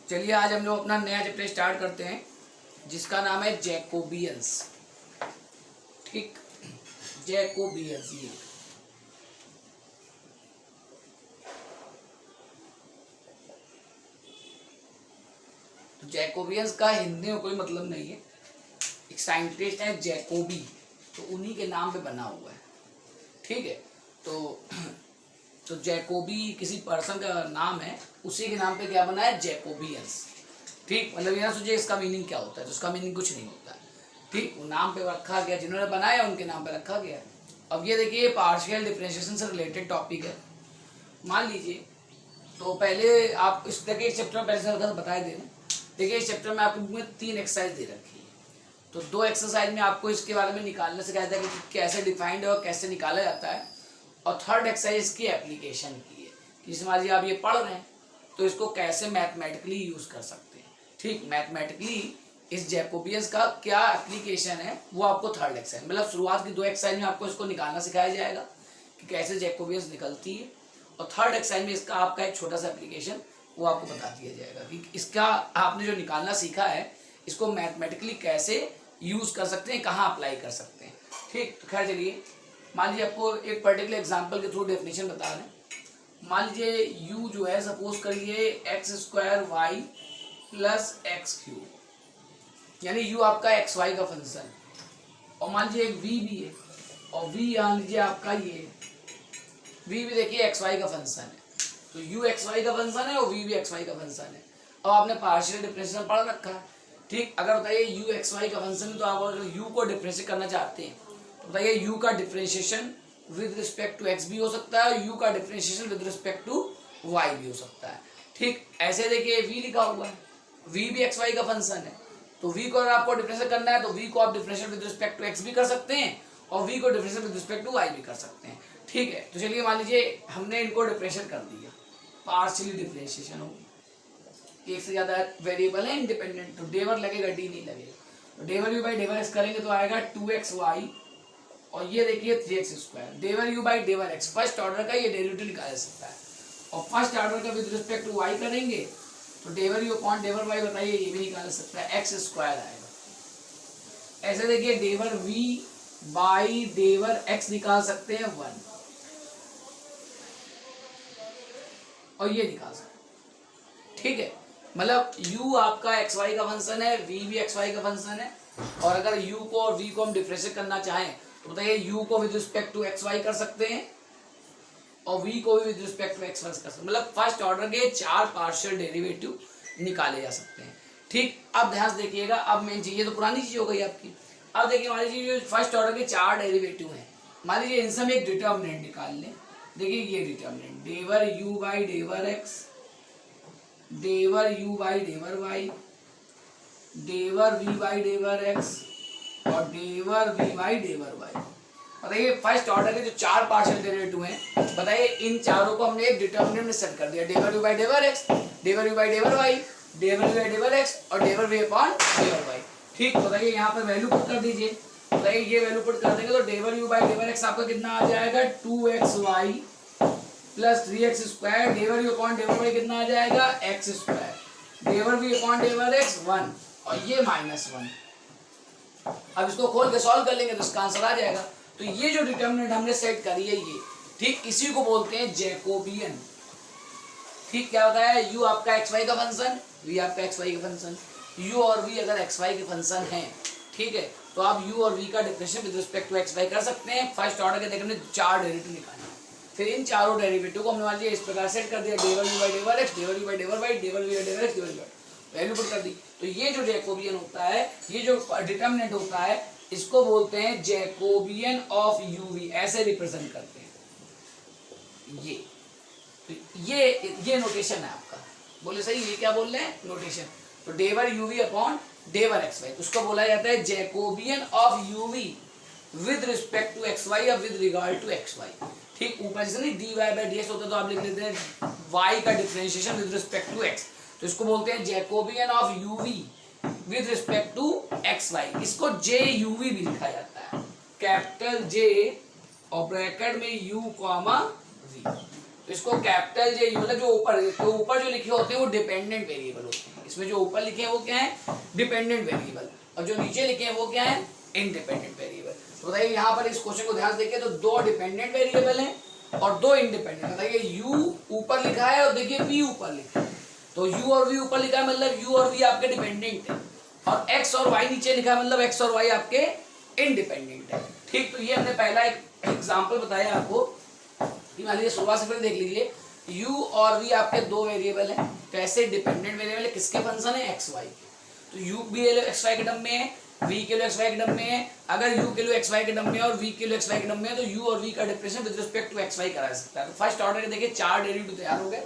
चलिए आज हम लोग अपना नया चैप्टर स्टार्ट करते हैं जिसका नाम है जैकोबियंस। ठीक, जैकोबियंस। ये तो जैकोबियंस का हिंदी में कोई मतलब नहीं है। एक साइंटिस्ट है जैकोबी, तो उन्हीं के नाम पे बना हुआ है। ठीक है, तो जैकोबी किसी पर्सन का नाम है, उसी के नाम पे क्या बना है, जैकोबियंस। ठीक, मतलब ये ना सोचिए इसका मीनिंग क्या होता है, तो उसका मीनिंग कुछ नहीं होता है। ठीक, वो नाम पे रखा गया, जिन्होंने बनाया उनके नाम पे रखा गया। अब ये देखिए पार्शियल डिफरेंशिएशन से रिलेटेड टॉपिक है। मान लीजिए, तो पहले आप इस देखिए चैप्टर में पहले से बता देना। देखिए इस चैप्टर में आपके बुक में 3 एक्सरसाइज दे रखी है, तो 2 एक्सरसाइज में आपको इसके बारे में निकालने से कहता है कि कैसे डिफाइंड है और कैसे निकाला जाता है, और थर्ड एक्सरसाइज की एप्लीकेशन की है कि जैसे मान लीजिए आप ये पढ़ रहे हैं तो इसको कैसे मैथमेटिकली यूज कर सकते हैं। ठीक, मैथमेटिकली इस जैकोबियंस का क्या एप्लीकेशन है वो आपको थर्ड एक्सरसाइज, मतलब शुरुआत की 2 एक्सरसाइज में आपको इसको निकालना सिखाया जाएगा कि कैसे जैकोबियंस निकलती है, और थर्ड एक्सरसाइज में इसका आपका एक छोटा सा एप्लीकेशन वो आपको बता दिया जाएगा कि इसका आपने जो निकालना सीखा है इसको मैथमेटिकली कैसे यूज कर सकते हैं, कहाँ अप्लाई कर सकते हैं। ठीक, तो खैर चलिए मान लीजिए आपको एक पर्टिकुलर एग्जांपल के थ्रू डेफिनेशन बता रहे हैं। मान लीजिए u जो है सपोज करिए x² y प्लस x³ यानी u आपका xy का फंक्शन, और मान लीजिए एक v भी है, और v मान लीजिए आपका ये v भी देखिए xy का फंक्शन है, तो u xy का फंक्शन है और v भी xy का फंक्शन है। अब आपने पार्शियल डिफरेंशिएशन पढ़ रखा है। ठीक, अगर बताइए u xy का फंक्शन है, तो आप अगर u को डिफरेंशिएट करना चाहते हैं तो बताइए u का differentiation with respect to x भी हो सकता है, और u का differentiation with respect to y भी हो सकता है। ठीक, ऐसे देखिए v लिखा हुआ है, v भी xy का फंक्शन है, तो v को अगर आपको डिफरेंशिएट करना है तो v को आप differentiate with respect to x भी कर सकते हैं और v को differentiate with respect to y भी कर सकते हैं। ठीक है, तो चलिए मान लीजिए हमने इनको डिफरेंशिएट कर दिया, पार्शियली डिफरेंशिएशन होगी, एक से ज्यादा वेरिएबल है इंडिपेंडेंट, तो डेवर लगेगा डी नहीं लगेगा, तो डेवर यू बाई डेवर एक्स करेंगे तो आएगा 2xy, और ये देखिए 3x²। डेवर यू बाई डेवर एक्स फर्स्ट ऑर्डर का ये डेरिवेटिव निकाला जा सकता है, और फर्स्ट ऑर्डर का विद रिस्पेक्ट टू y करेंगे तो डेवर यू अपॉन डेवर y बताइए ये भी निकाल सकता है, x² आएगा। ऐसे देखिए डेवर v बाई डेवर x निकाल सकते हैं 1, और ये निकाल सकते हैं। ठीक है, मतलब u आपका xy का फंक्शन है, v भी xy का फंक्शन है, और अगर u को और v को हम डिफरेंशिएट करना चाहें तो बताइए u को विद रिस्पेक्ट टू xy कर सकते हैं और v को भी विद रिस्पेक्ट टू xy कर सकते हैं, मतलब फर्स्ट ऑर्डर के 4 पार्शियल डेरिवेटिव निकाले जा सकते हैं। ठीक, अब ध्यान से देखिएगा, अब मेन चीज, ये तो पुरानी चीज हो गई आपकी। अब देखिए मान लीजिए फर्स्ट ऑर्डर के 4 डेरिवेटिव हैं, मान लीजिए इनसे हम एक डिटर्मिनेंट निकाल लें। देखिए ये डिटर्मिनेंट डेवर u बाई डेवर x, डेवर u बाई डेवर y, डेवर v बाई डेवर x और डेवर v बाई डेवर y। बताइए फर्स्ट ऑर्डर के जो 4 पार्शियल डेरिवेटिव हैं, बताइए इन चारों को हमने एक डिटर्मिनेंट में सेट कर दिया, डेवर u बाई डेवर x, डेवर u बाई डेवर y, डेवर v बाई डेवर x और डेवर v अपॉन डेवर y। ठीक, बताइए यहाँ पर वैल्यू पुट कर दीजिए। बताइए ये वैल्यू पुट कर देंगे तो डेवर u बाई डेवर x आपका कितना आ जाएगा, 2xy प्लस 3x², डेवर u अपॉन डेवर y कितना आ जाएगा, x², डेवर v अपॉन डेवर x 1, और ये -1। अब इसको खोल के सॉल्व कर लेंगे तो इसका आंसर आ जाएगा। तो ये जो डिटर्मिनेंट हमने सेट करी है ये, ठीक, इसी को बोलते हैं जैकोबियन। ठीक, क्या होता है, u आपका xy का फंक्शन, v आपका xy का फंक्शन, u और v अगर xy के फंक्शन हैं, ठीक है, तो आप u और v का differentiation with respect to xy कर सकते हैं। फर्स्ट ऑर्डर के देखने 4 डेरिवेटिव निकालना, फिर इन चारों डेरिवेटिव को हमने मान लिया इस प्रकार सेट कर दिया, डेवर u बाई डेवर x, डेवर u बाई डेवर y, डेवर v बाई डेवर x, डेवर v वैल्यू पुट कर दी। तो ये जो जैकोबियन होता है, ये जो डिटर्मिनेंट होता है, इसको बोलते हैं जैकोबियन ऑफ uv, ऐसे रिप्रेजेंट करते हैं ये। तो ये नोटेशन है आपका, बोले सही, ये क्या बोल रहे हैं, नोटेशन। तो डेवर uv अपॉन डेवर xy, उसको बोला जाता है Jacobian of uv with respect to xy या विद रिगार्ड टू xy। ठीक, ऊपर जैसे नहीं dy बाई dx होता है तो आप लिख लेते हैं y का differentiation with respect to x, तो इसको बोलते हैं Jacobian of uv with respect to xy। इसको juv भी लिखा जाता है, कैपिटल J और ब्रैकेट में u कॉमा v। तो इसको कैपिटल J मतलब जो ऊपर जो लिखे होते हैं वो डिपेंडेंट वेरिएबल होते हैं, इसमें जो ऊपर लिखे हैं वो क्या है, डिपेंडेंट वेरिएबल, और जो नीचे लिखे हैं वो क्या है, इंडिपेंडेंट वेरिएबल। तो बताइए यहाँ पर इस क्वेश्चन को ध्यान से देखिए, तो दो डिपेंडेंट वेरिएबल हैं और दो इंडिपेंडेंट। बताइए u ऊपर लिखा है और देखिए v ऊपर लिखा है, तो u और v ऊपर लिखा है मतलब u और v आपके डिपेंडेंट है, और x और y नीचे लिखा है मतलब x और y आपके इंडिपेंडेंट है। ठीक, तो ये हमने पहला एक एग्जाम्पल बताया आपको कि मान लीजिए शुरुआत से फिर देख लीजिए, u और v आपके दो वेरिएबल हैं, कैसे डिपेंडेंट वेरिएबल है, किसके फंक्शन है, एक्स वाई। तो u भी एक्स वाई के टर्म में है, v के लिए एक्स वाई के टर्म में है। अगर u के लिए एक्स वाई के टर्म में है और v के लिए एक्स वाई के टर्म में है तो u और v का differential with respect to x y करा सकता है। तो फर्स्ट ऑर्डर के देखिए 4 डेरिवेटिव तैयार हो गए।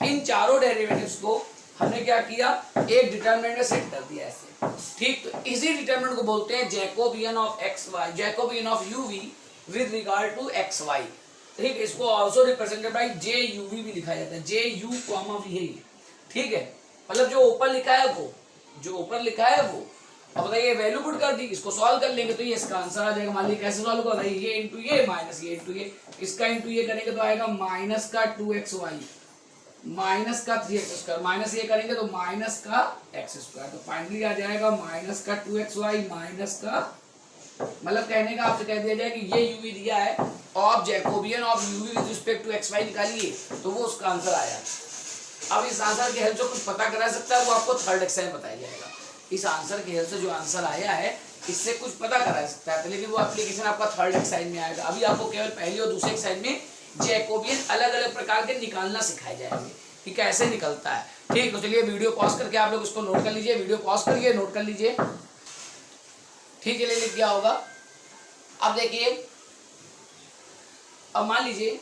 इन चारों डेरिवेटिव्स को हमने क्या किया, एक डिटरमिनेंट में सेट कर दिया ऐसे। ठीक, तो इसी डिटरमिनेंट को बोलते हैं Jacobian of x y, Jacobian of u v with regard to x y. ठीक, इसको also represented by J u v भी लिखा जाता है, जे यू कॉमा वी। ठीक है, मतलब जो ऊपर लिखा है वो, जो ऊपर लिखा है वो। अब बताइए वैल्यू पुट कर दी, इसको सॉल्व कर लेंगे तो ये इसका आंसर आ जाएगा। मान लीजिए कैसे सॉल्व कर रही है, ये इंटू ये माइनस ये इंटू ये, इसका इंटू ये करेंगे तो आएगा माइनस का 2xy माइनस का 3x², माइनस ये करेंगे तो माइनस का x², तो फाइनली आ जाएगा माइनस का 2xy माइनस का, मतलब कहने का आपसे कह दिया जाए कि ये u दिया है और Jacobian of u with respect to xy निकालिए तो वो उसका आंसर आया। अब इस आंसर की हेल्प से कुछ पता करा सकता है वो आपको थर्ड एक्सरसाइज में बताया जाएगा। इस आंसर की हेल्प से जो आंसर आया है इससे कुछ पता करा सकता है, लेकिन वो एप्लीकेशन आपका थर्ड एक्सरसाइज में आएगा। अभी आपको केवल पहली और दूसरे एक्सरसाइज में जैकोबियन अलग अलग प्रकार के निकालना सिखाए जाएंगे कि कैसे निकलता है। ठीक, तो चलिए वीडियो पॉज करके आप लोग इसको नोट कर लीजिए, वीडियो पॉज करिए, नोट कर लीजिए। ठीक है, लिख दिया होगा। अब देखिए, अब मान लीजिए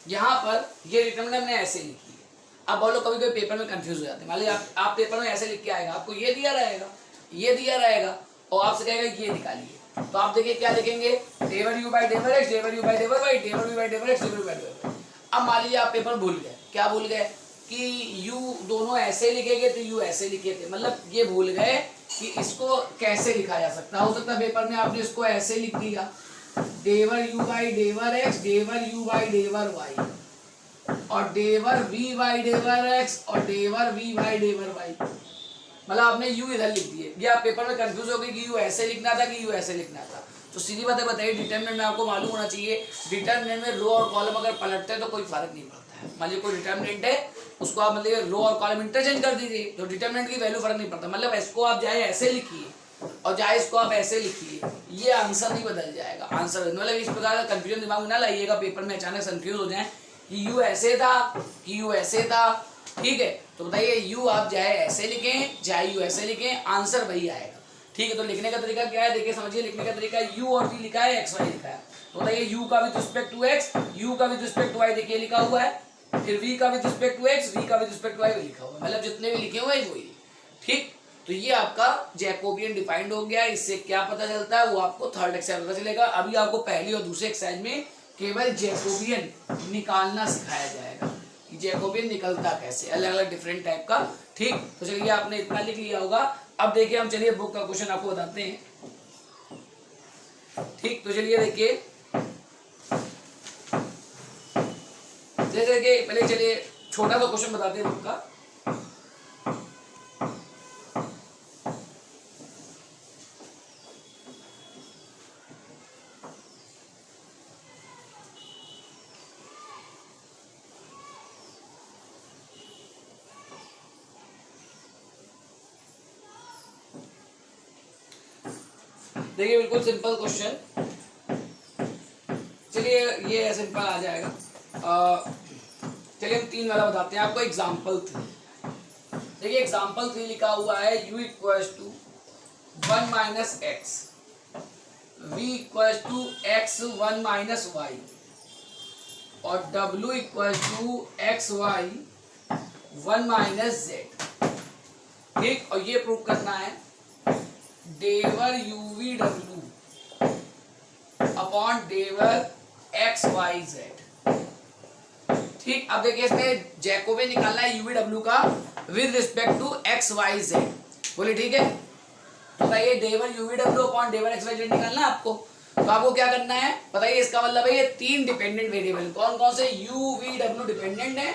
यहाँ पर ये डिटरमिनेंट हमने ऐसे लिखी है। अब बोलो कभी कभी पेपर में कंफ्यूज हो जाते हैं, मान लीजिए आप पेपर में ऐसे लिख के आएगा, आपको ये दिया रहेगा, ये दिया रहेगा और आपसे कहेगा ये निकालिए, तो आप देखिए क्या लिखेंगे, डेवर यू बाई डेवर एक्स, डेवर यू बाई डेवर वाई, डेवर यू बाई डेवर एक्स, डेवर यू बाई डेवर वाई। अब मान लीजिए आप पेपर भूल गए, क्या भूल गए कि u दोनों ऐसे लिखेंगे तो u ऐसे लिखे थे, मतलब ये भूल गए कि इसको कैसे लिखा जा सकता है। हो सकता है पेपर में आपने इसको ऐसे लिख दिया, डेवर u बाई डेवर एक्स, डेवर u बाई डेवर वाई, और डेवर v बाई डेवर एक्स और डेवर v बाई डेवर वाई, मतलब आपने u इधर लिख दिए। ये आप पेपर में कंफ्यूज हो गए कि u ऐसे लिखना था कि u ऐसे लिखना था। तो सीधी बात है, बताइए डिटरमिनेंट में आपको मालूम होना चाहिए, डिटरमिनेंट में रो और कॉलम अगर पलटते हैं तो कोई फर्क नहीं पड़ता है। मान लीजिए कोई डिटरमिनेंट है, उसको आप मतलब रो और कॉलम इंटरचेंज कर दीजिए तो डिटरमिनेंट की वैल्यू फर्क नहीं पड़ता। मतलब इसको आप चाहे ऐसे लिखिए और चाहे इसको आप ऐसे लिखिए, ये आंसर नहीं बदल जाएगा। आंसर मतलब इस प्रकार का कंफ्यूजन दिमाग में ना लाइएगा, पेपर में अचानक कंफ्यूज हो जाए कि u ऐसे था कि u ऐसे था। ठीक है, तो बताइए u आप चाहे ऐसे लिखें चाहे u ऐसे लिखें, आंसर वही आएगा। ठीक है, तो लिखने का तरीका क्या है, देखिए समझिए, लिखने का तरीका u और v लिखा है, x y लिखा है, तो बताइए u का with respect to x, u का विद रिस्पेक्ट टू y देखिए लिखा हुआ है, फिर v का with respect to x, v का विद रिस्पेक्ट टू y लिखा हुआ है, मतलब जितने भी लिखे हुए हैं वही। ठीक, तो ये आपका जैकोबियन डिफाइंड हो गया। इससे क्या पता चलता है वो आपको थर्ड एक्सरसाइज पता चलेगा। अभी आपको पहली और दूसरे एक्सरसाइज में केवल जैकोबियन निकालना सिखाया जाएगा कि जैकोबियन निकलता कैसे, अलग अलग डिफरेंट टाइप का। ठीक, तो चलिए आपने इतना लिख लिया होगा। अब देखिए हम चलिए बुक का क्वेश्चन आपको बताते हैं। ठीक, तो चलिए देखिए, जैसे कि पहले चलिए छोटा सा क्वेश्चन बताते हैं बुक का। देखिए बिल्कुल सिंपल क्वेश्चन, चलिए ये सिंपल आ जाएगा। चलिए हम 3 वाला बताते हैं आपको। एग्जाम्पल 3, देखिए एग्जाम्पल 3 लिखा हुआ है u equals to 1 minus x, v equals to x 1 minus y, और w equals to x y 1 minus z। ठीक, और ये प्रूव करना है डेवर uv w अपॉन डेवर एक्स वाई जेड। ठीक, अब देखिए इसमें जैकोबियन निकालना है uv w का with respect to x y z. बोले ठीक है, तो बताइए डेवर uv w अपॉन डेवर एक्स वाई जेड निकालना है आपको। तो आपको क्या करना है बताइए, इसका मतलब है ये 3 डिपेंडेंट वेरिएबल कौन कौन से, uv w डिपेंडेंट है,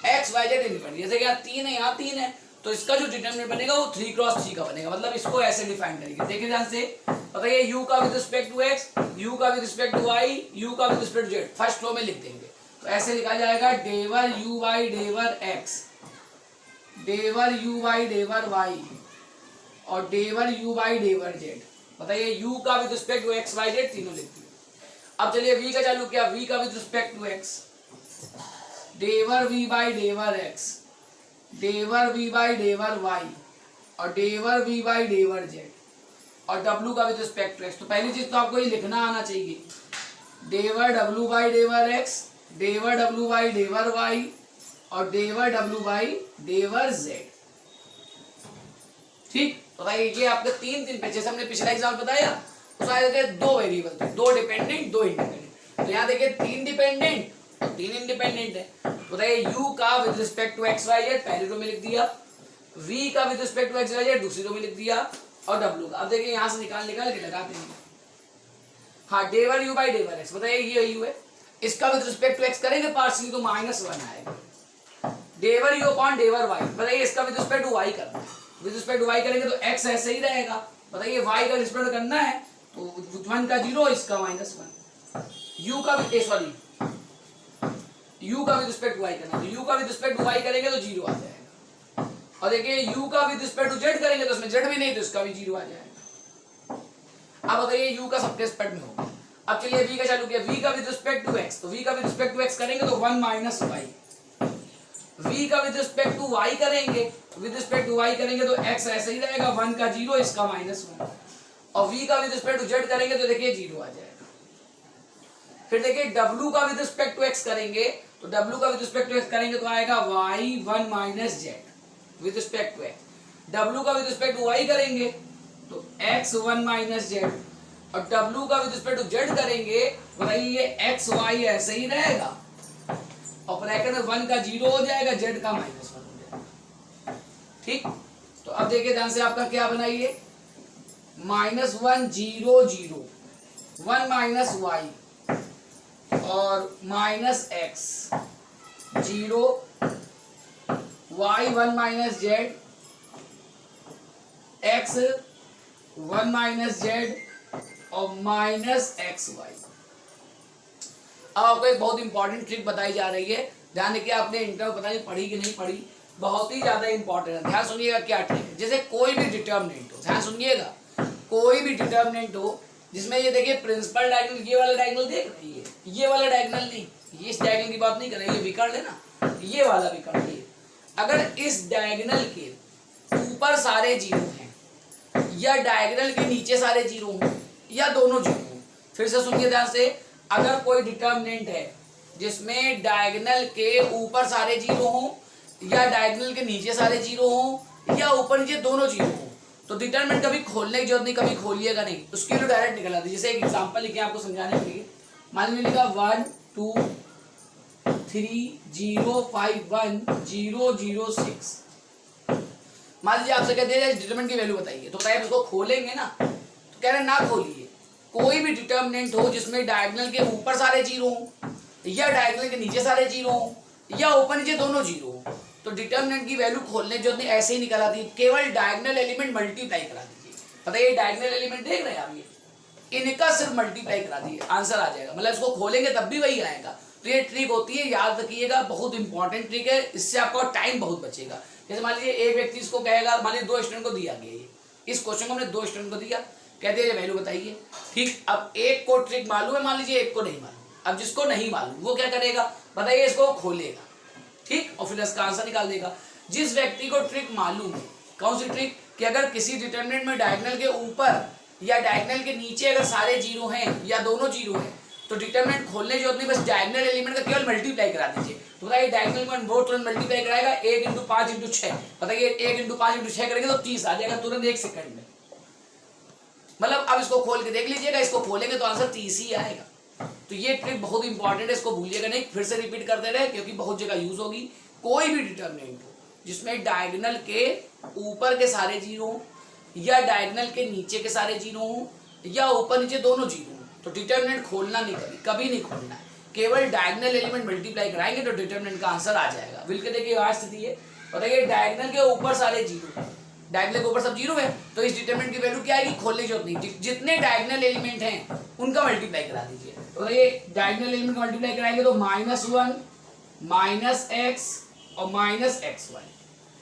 एक्स वाई जेड इंडिपेंडेंट। जैसे कि यहाँ 3 है, यहाँ 3 है, तो इसका जो डिटरमिनेंट बनेगा वो 3 क्रॉस 3 का बनेगा, मतलब इसको ऐसे डिफाइन करेंगे। देखिए ध्यान से, बताइए u का with respect to x, u का with respect to y, u का with respect to z, first row में लिख देंगे। तो ऐसे लिखा जाएगा डेवर u y डेवर x, डेवर u y डेवर y और डेवर u y डेवर z। बताइए u का with respect to x y z तीनों लिख दिए। अब चलिए v का चालू किया, v का विद रिस्पेक्ट टू x, डेवर v बाई डेवर x, डेवर v बाई डेवर y और डेवर v बाई डेवर z और w का विद रिस्पेक्ट टू x। तो पहली चीज तो आपको ये लिखना आना चाहिए, डेवर w बाई डेवर x, डेवर w बाई डेवर y और डेवर w बाई डेवर z। ठीक, तो भाई ये आपके तीन पे, जैसे हमने पिछला एग्जाम बताया उसमें 2 वेरिएबल थे, 2 डिपेंडेंट 2 इंडिपेंडेंट। तो यहाँ देखिए 3 डिपेंडेंट और 3 इंडिपेंडेंट है। बताइए u का with respect to x y z पहली रो में लिख दिया, v का with respect to x y z दूसरी रो में लिख दिया और w का। अब देखिए यहाँ से निकाल के लगाते हैं। हाँ, डेवर u बाई डेवर x, बताइए ये u है, इसका विद रिस्पेक्ट टू x करेंगे पार्शियली तो -1 आएगा। डेवर u अपॉन डेवर y, बताइए इसका विद रिस्पेक्ट टू y करना है, विद रिस्पेक्ट टू y करेंगे तो x ऐसे ही रहेगा। बताइए y का रिस्पेक्ट करना है तो 1 का 0, इसका -1। u का u का विद रिस्पेक्ट टू y करना है, तो u का विद रिस्पेक्ट टू y करेंगे तो 0 आ जाएगा। और देखिए u का विद रिस्पेक्ट टू z करेंगे तो उसमें z भी नहीं तो इसका भी 0 आ जाएगा। अब बताइए u का सबके रिस्पेक्ट में होगा। अब चलिए v का चालू किया, v का विद रिस्पेक्ट टू x, तो v का विद रिस्पेक्ट टू x करेंगे तो 1 माइनस y, v का विद रिस्पेक्ट टू y करेंगे, विद रिस्पेक्ट टू y करेंगे तो x ऐसे ही रहेगा, 1 का 0, इसका -1। और v का विद रिस्पेक्ट टू z करेंगे तो देखिए 0 आ जाएगा। फिर देखिए w का विद रिस्पेक्ट टू x करेंगे, तो w का विद रिस्पेक्ट टू x करेंगे तो आएगा y 1 minus z with respect to x। w का विद रिस्पेक्ट टू y करेंगे तो x 1 माइनस z और w का विद रिस्पेक्ट टू z करेंगे, बताइए ये x y ऐसे ही रहेगा और ब्रैकेट में 1 का 0 हो जाएगा, z का -1 हो जाएगा। ठीक, तो अब देखिए ध्यान से आपका क्या बनाइए, -1 0 0 1 माइनस y और -x 0 y 1 minus z x 1 minus z और -xy। अब आपको एक बहुत इंपॉर्टेंट ट्रिक बताई जा रही है, ध्यान देखिए। आपने इंटर पता नहीं पढ़ी कि नहीं पढ़ी, बहुत ही ज्यादा इंपॉर्टेंट है, ध्यान सुनिएगा क्या ट्रिक है। जैसे कोई भी डिटर्मिनेंट हो, ध्यान सुनिएगा, कोई भी डिटर्मिनेंट हो जिसमें ये देखिए प्रिंसिपल डायगोनल, ये वाला डायगोनल देख रही है, ये वाला डायगोनल नहीं, ये इस डायगोनल की बात नहीं कर रहे, ये भी कर लेना, ये वाला भी कर लिए। अगर इस डायगोनल के ऊपर सारे 0 हैं या डायगोनल के नीचे सारे 0 हों या दोनों 0 हों, फिर से सुनिए ध्यान से, अगर कोई डिटर्मिनेंट है जिसमें डायगोनल के ऊपर सारे 0 हों या डायगोनल के नीचे सारे 0 हों या ऊपर नीचे दोनों 0 हों, तो डिटरमिनेंट कभी खोलने की जरूरत नहीं, कभी खोलिएगा नहीं, उसके लिए डायरेक्ट निकल आती है। जैसे एक एग्जांपल लिखे आपको समझाने के लिए, मान लीजिए लिखा 1 2 3 0 5 1 0 0 6। मान लीजिए आपसे कहते हैं डिटरमिनेंट की वैल्यू बताइए, तो बताइए इसको खोलेंगे ना, तो कह रहे ना खोलिए। कोई भी डिटरमिनेंट हो जिसमें डायगोनल के ऊपर सारे 0 हों या डायगोनल के नीचे सारे 0 हों या ऊपर नीचे दोनों 0 हों, तो डिटरमिनेंट की वैल्यू खोलने जो नहीं ऐसे ही निकल आती है, केवल डायगोनल एलिमेंट मल्टीप्लाई करा दीजिए। बताइए डायगोनल एलिमेंट देख रहे हैं आप, ये इनका सिर्फ मल्टीप्लाई करा दीजिए, आंसर आ जाएगा, मतलब इसको खोलेंगे तब भी वही आएगा। तो ये ट्रिक होती है, याद रखिएगा, बहुत इंपॉर्टेंट ट्रिक है, इससे आपका टाइम बहुत बचेगा। जैसे मान लीजिए एक व्यक्ति इसको कहेगा, मान लीजिए 2 स्टूडेंट को दिया गया, इस क्वेश्चन को हमने 2 स्टूडेंट को दिया, कहते हैं वैल्यू बताइए। ठीक, अब एक को ट्रिक मालूम है, मान लीजिए एक को नहीं मालूम, अब जिसको नहीं मालूम वो क्या करेगा, बताइए इसको खोलेगा, ठीक, और फिर इसका आंसर निकाल देगा। जिस व्यक्ति को ट्रिक मालूम है, कौन सी ट्रिक, कि अगर किसी डिटरमिनेंट में डायगोनल के ऊपर या डायगोनल के नीचे अगर सारे 0 हैं या दोनों 0 हैं, तो डिटरमिनेंट खोलने की जरूरत नहीं, बस डायगोनल एलिमेंट का केवल मल्टीप्लाई करा दीजिए। तो बताइए डायगोनल में वो तुरंत मल्टीप्लाई कराएगा, 1 × 5 × 6, बताइए 1 × 5 × 6 करेंगे तो 30 आ जाएगा तुरंत 1 सेकंड में। मतलब अब इसको खोल के देख लीजिएगा, इसको खोलेंगे तो आंसर 30 ही आएगा। तो ये ट्रिक बहुत इंपॉर्टेंट है, इसको भूलिएगा नहीं, फिर से रिपीट करते रहे क्योंकि बहुत जगह यूज होगी। कोई भी डिटरमिनेंट हो जिसमें डायगोनल के ऊपर के सारे 0 या डायगोनल के नीचे के सारे 0 या ऊपर नीचे दोनों 0, तो डिटरमिनेंट खोलना नहीं, कभी नहीं खोलना है, केवल डायगोनल एलिमेंट मल्टीप्लाई कराएंगे तो डिटरमिनेंट का आंसर आ जाएगा। बिल्कुल देखिए आज स्थिति है, बताइए डायगोनल के ऊपर सारे जीरो, डायगोनल के ऊपर सब जीरो है, तो इस डिटरमिनेंट की वैल्यू क्या आएगी, खोलने की जरूरत नहीं, जितने डायगोनल एलिमेंट हैं उनका मल्टीप्लाई करा दीजिए। तो ये डायगोनल एलिमेंट का मल्टीप्लाई कराएंगे तो -1 -x और -xy,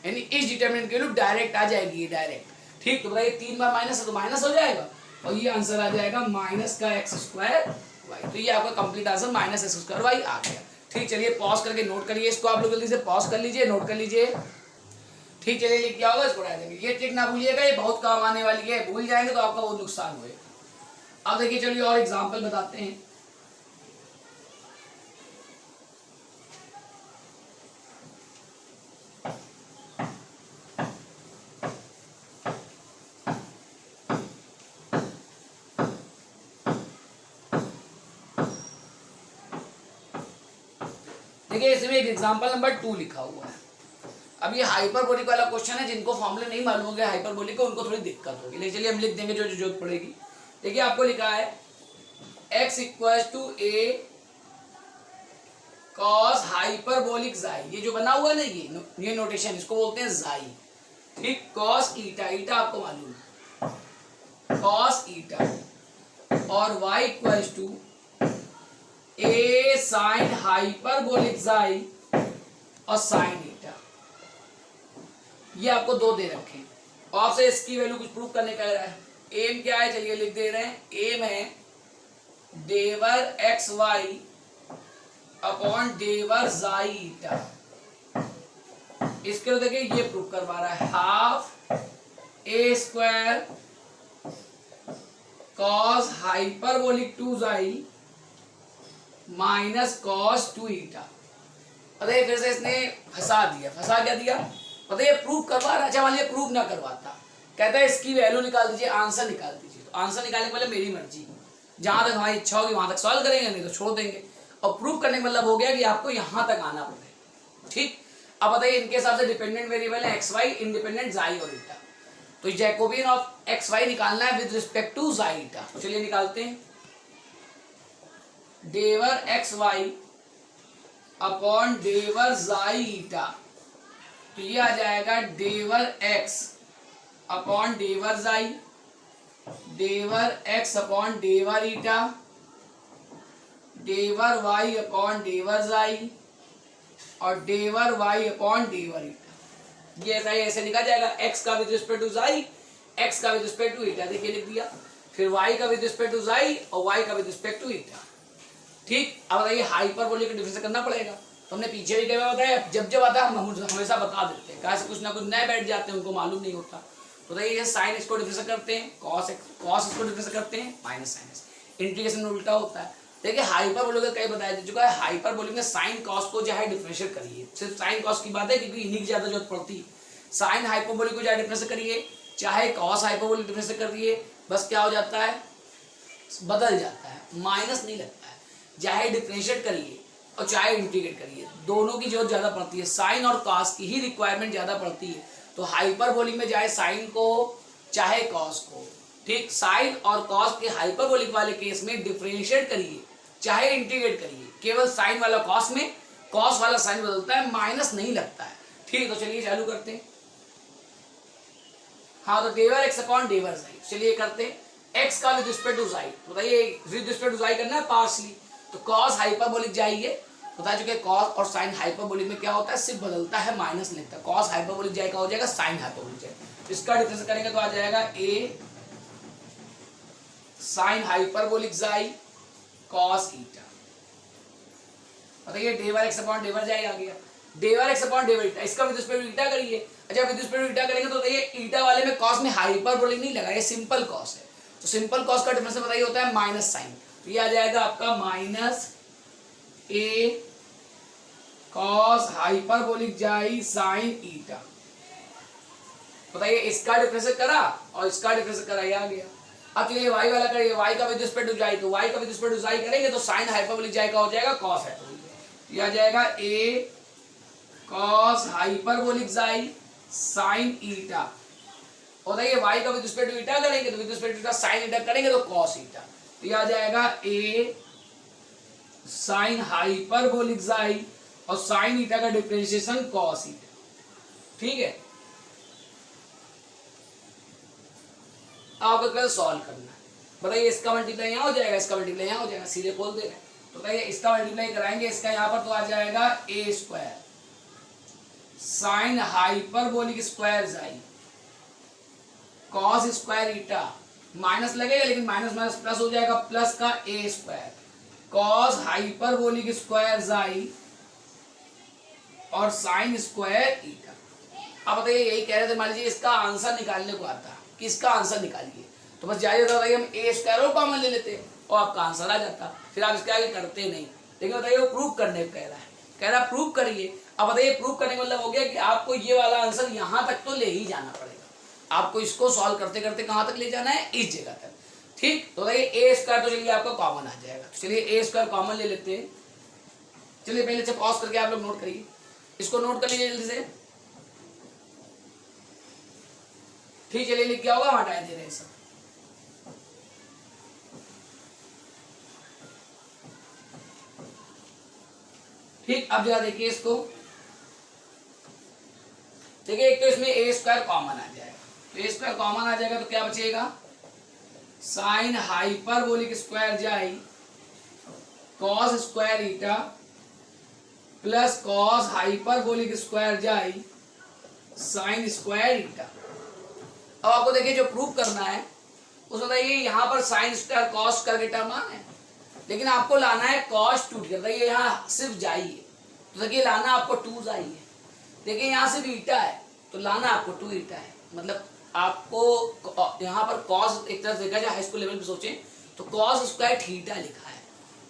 यानी इस डिटरमिनेंट की वैल्यू डायरेक्ट आ जाएगी, डायरेक्ट। ठीक, तो बताइए 3 बार माइनस है तो माइनस हो जाएगा और ये आंसर आ जाएगा -x² y। तो ये आपका कंप्लीट आंसर -x² y आ गया। ठीक, चलिए पॉज करके नोट करिए इसको, आप लोग जल्दी से पॉज कर लीजिए, नोट कर लीजिए। ठीक, चलिए लिख क्या होगा इसको उड़ा देंगे, ये ट्रिक ना भूलिएगा, ये बहुत काम आने वाली है, भूल जाएंगे तो आपका बहुत नुकसान होगा। अब देखिए चलिए और एग्जांपल बताते हैं। देखिए इसमें एक एग्जांपल नंबर 2 लिखा हुआ है। अब ये हाइपरबोलिक वाला क्वेश्चन है, जिनको फॉर्मूले नहीं मालूम हो गया हाइपरबोलिक को उनको थोड़ी दिक्कत होगी, लेकिन चलिए हम लिख देंगे जो जरूरत पड़ेगी। देखिए आपको लिखा है x = a cos hyperbolic xi, ये जो बना हुआ है ना ये नोटेशन, इसको बोलते हैं xi। ठीक, cos ईटा, ईटा आपको मालूम है, cos ईटा, और y = a sin hyperbolic xi और sin ईटा, ये आपको दो दे रखे हैं और आपसे इसकी वैल्यू कुछ प्रूफ करने का है। एम क्या है, चलिए लिख दे रहे हैं, एम है डेवर एक्स वाई अपॉन डेवर xi ईटा। इसके लिए देखिए ये प्रूफ करवा रहा है, half a² cos hyperbolic 2xi minus cos 2 ईटा। अरे फिर से इसने फंसा दिया, फंसा क्या दिया, पता ये प्रूफ करवा रहा है। अच्छा मानिए प्रूफ ना करवाता, कहता है इसकी वैल्यू निकाल दीजिए, आंसर निकाल दीजिए, तो आंसर निकालने के मतलब मेरी मर्जी, जहां तक हमारी इच्छा होगी वहां तक सॉल्व करेंगे, नहीं तो छोड़ देंगे। और प्रूफ करने का मतलब हो गया कि आपको यहां तक आना पड़ेगा। ठीक, अब बताइए इनके हिसाब से डिपेंडेंट वेरिएबल है एक्स वाई, इंडिपेंडेंट xi और ईटा, तो जैकोबियन ऑफ एक्स वाई निकालना है with respect to xi eta. तो चलिए निकालते हैं, डेवर एक्स वाई अपॉन डेवर xi ईटा, तो ये आ जाएगा डेवर x अपॉन डेवर xi, डेवर x अपॉन डेवर ईटा, डेवर y अपॉन डेवर xi और डेवर y अपॉन डेवर ईटा। ये ऐसा ही ऐसे लिखा जाएगा, x का with respect to xi, x का विद रिस्पेक्ट टू ईटा, देखिए लिख दिया, फिर y का विद रिस्पेक्ट टू xi और y का विद रिस्पेक्ट टू ईटा। ठीक, अब बताइए हाइपरबोलिक का डिफरेंस करना पड़ेगा, तो हमने पीछे भी कई बार बताया, जब जब आता है हम हमेशा बता देते हैं, कैसे कुछ ना कुछ नए बैठ जाते हैं, उनको मालूम नहीं होता। तो बताइए साइन एक्स को डिफरेंस करते हैं, कॉस एक्स को डिफरेंस करते हैं, माइनस साइन एक्स, इंटीग्रेशन में उल्टा होता है। देखिए हाइपरबोलिक का कई बताया जा चुका है, हाइपरबोलिक में साइन कॉस को चाहे डिफरेंशिएट करिए, सिर्फ साइन कॉस की बात है क्योंकि इन्हीं की ज्यादा जरूरत पड़ती है। साइन हाइपरबोलिक को चाहे डिफरेंशिएट करिए, चाहे कॉस हाइपरबोलिक डिफरेंशिएट करिए, बस क्या हो जाता है, बदल जाता है, माइनस नहीं लगता है। चाहे डिफरेंशिएट करिए और चाहे इंटीग्रेट करिए, दोनों की जरूरत ज्यादा पड़ती है, साइन और कॉस की ही रिक्वायरमेंट ज्यादा पड़ती है। तो हाइपरबोलिक में चाहे साइन को चाहे कॉस को, ठीक, साइन और कॉस के हाइपरबोलिक वाले केस में डिफरेंशिएट करिए चाहे इंटीग्रेट करिए, केवल साइन वाला कॉस में, कॉस वाला साइन बदलता है, माइनस नहीं लगता है। ठीक, तो चलिए चालू करते हैं। हाँ, तो डेवर एक्स अपॉन डेवर xi, चलिए करते हैं, एक्स का विद रिस्पेक्ट टू xi, बताइए विद रिस्पेक्ट टू xi करना है पार्शली, तो कॉस हाइपरबोलिक जाइए, बता चुके कॉस और साइन हाइपरबोलिक में क्या होता है, सिर्फ बदलता है, माइनस नहीं लगता। कॉस हाइपरबोलिक जाए का हो जाएगा साइन हाइपरबोलिक जाए, इसका डिफरेंस करेंगे तो आ जाएगा a sine hyperbolic xi cos eta. बताइए डेवर एक्स अपॉन डेवर xi आ गया, डेवर एक्स अपॉन डेवर ईटा, इसका विद रिस्पेक्ट टू ईटा करिए। अच्छा विद रिस्पेक्ट टू ईटा करेंगे तो बताइए ईटा वाले में कॉस में हाइपरबोलिक नहीं लगा, ये सिंपल कॉस है, तो सिंपल कॉस का डिफरेंस बताइए होता है माइनस साइन, तो ये आ जाएगा आपका minus a cos hyperbolic xi sine eta. बताइए इसका डिफरेंस करा और इसका डिफरेंस करा, ये आ गया। अब चलिए y वाला करिए, y का विद रिस्पेक्ट टू xi, तो y का विद रिस्पेक्ट टू xi करेंगे तो साइन हाइपरबोलिक xi का हो जाएगा कॉस हाइपरबोलिक, ये आ जाएगा a cos hyperbolic xi sine eta. और बताइए y का विद रिस्पेक्ट टू ईटा करेंगे तो with respect to eta sine eta करेंगे तो कॉस ईटा, तो ये आ जाएगा a साइन हाइपरबोलिक xi और साइन ईटा का डिफरेंशिएशन कॉस ईटा। ठीक है, आपको सॉल्व करना है। बताइए इसका मल्टीप्लाई यहाँ हो जाएगा, इसका मल्टीप्लाई यहाँ हो जाएगा, सीधे खोल दे रहे हैं। तो बताइए इसका मल्टीप्लाई कराएंगे, इसका यहाँ पर तो आ जाएगा ए स्क्वायर साइन हाइपरबोलिक स्क्वायर जाई कॉस स्क्वायर ईटा, माइनस लगेगा लेकिन माइनस माइनस प्लस हो जाएगा, प्लस का ए स्क्वायर कॉस हाइपरबोलिक स्क्वायर जाई और साइन स्क्वायर ईटा। अब बताइए यही कह रहे थे, मान लीजिए इसका आंसर निकालने को आता कि इसका आंसर निकालिए, तो बस जाइए बताइए हम ए स्क्वायर और कॉमन ले लेते और आपका आंसर आ जाता, फिर आप इसके आगे करते नहीं। लेकिन बताइए वो प्रूव करने को कह रहा है प्रूव करिए। अब बताइए प्रूव करने का मतलब हो गया कि आपको ये वाला आंसर यहाँ तक तो ले ही जाना पड़ेगा, आपको इसको सॉल्व करते करते कहाँ तक ले जाना है, इस जगह तक। ठीक, तो बताइए ए स्क्वायर तो चलिए आपका कॉमन आ जाएगा, तो चलिए ए स्क्वायर कॉमन ले लेते हैं। चलिए पहले से पॉज करके आप लोग नोट करिए, इसको नोट कर लीजिए जल्दी से। ठीक, चलिए लिख क्या होगा, हटाए दे रहे हैं सब। ठीक, अब जरा देखिए इसको, देखिए एक तो इसमें ए स्क्वायर कॉमन आ जाएगा, तो ए स्क्वायर कॉमन आ जाएगा तो क्या बचेगा, साइन हाइपरबोलिक स्क्वायर जाई कॉस स्क्वायर ईटा प्लस कॉस हाइपरबोलिक स्क्वायर जाई साइन स्क्वायर ईटा। अब आपको देखिए जो प्रूव करना है उसमें बताइए यहाँ पर साइन स्क्वायर कॉस स्क्वायर ईटा मान है, लेकिन आपको लाना है कॉस 2 थीटा। ये यहाँ सिर्फ जाइए तो देखिए लाना आपको 2 जाइए, देखिए यहाँ सिर्फ ईटा है तो लाना आपको 2 ईटा है। मतलब आपको यहाँ पर कॉस एक तरह से देखा जाए हाई स्कूल लेवल पे सोचें तो कॉस स्क्वायर थीटा लिखा है,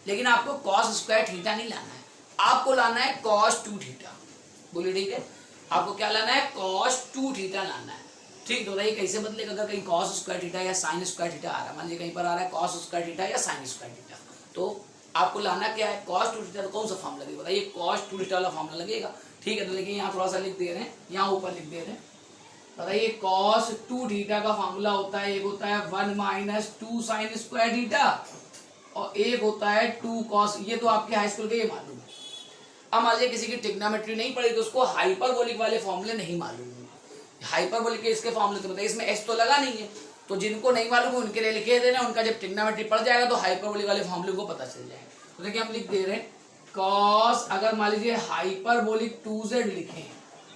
लेकिन आपको कॉस स्क्वायर थीटा नहीं लाना है, आपको लाना है कॉस 2 थीटा। बोलिए ठीक है, आपको क्या लाना है, कॉस 2 थीटा लाना है। ठीक, तो बताइए कैसे बदलेगा, अगर कहीं कॉस स्क्वायर थीटा या साइन स्क्वायर थीटा आ रहा है, मान लीजिए कहीं पर आ रहा है कॉस स्क्वायर थीटा या साइन स्क्वायर थीटा, तो आपको लाना क्या है, कॉस 2 थीटा। तो कौन सा फॉर्म लगेगा, बताइए कॉस 2 थीटा वाला फॉर्मूला लगेगा। ठीक है, तो देखिए यहाँ थोड़ा सा लिख दे रहे हैं, यहाँ ऊपर लिख दे रहे हैं। बताइए कॉस 2 थीटा का फॉर्मूला होता है, एक होता है 1 माइनस 2 साइन स्क्वायर थीटा और एक होता है 2 कॉस। ये तो आपके हाई स्कूल के ये मालूम है। अब मान लीजिए किसी की ट्रिग्नोमेट्री नहीं पड़ी तो उसको हाइपरबोलिक वाले फॉर्मूले नहीं मालूम है, हाइपरबोलिक के इसके फॉर्मूले तो बताइए इसमें एस तो लगा नहीं है, तो जिनको नहीं मालूम है उनके लिए लिखे देना, उनका जब ट्रिग्नोमेट्री पड़ जाएगा तो हाइपरबोलिक वाले फॉर्मूले को पता चल जाएगा। तो देखिए हम लिख दे रहे हैं कॉस, अगर मान लीजिए हाइपरबोलिक 2z लिखें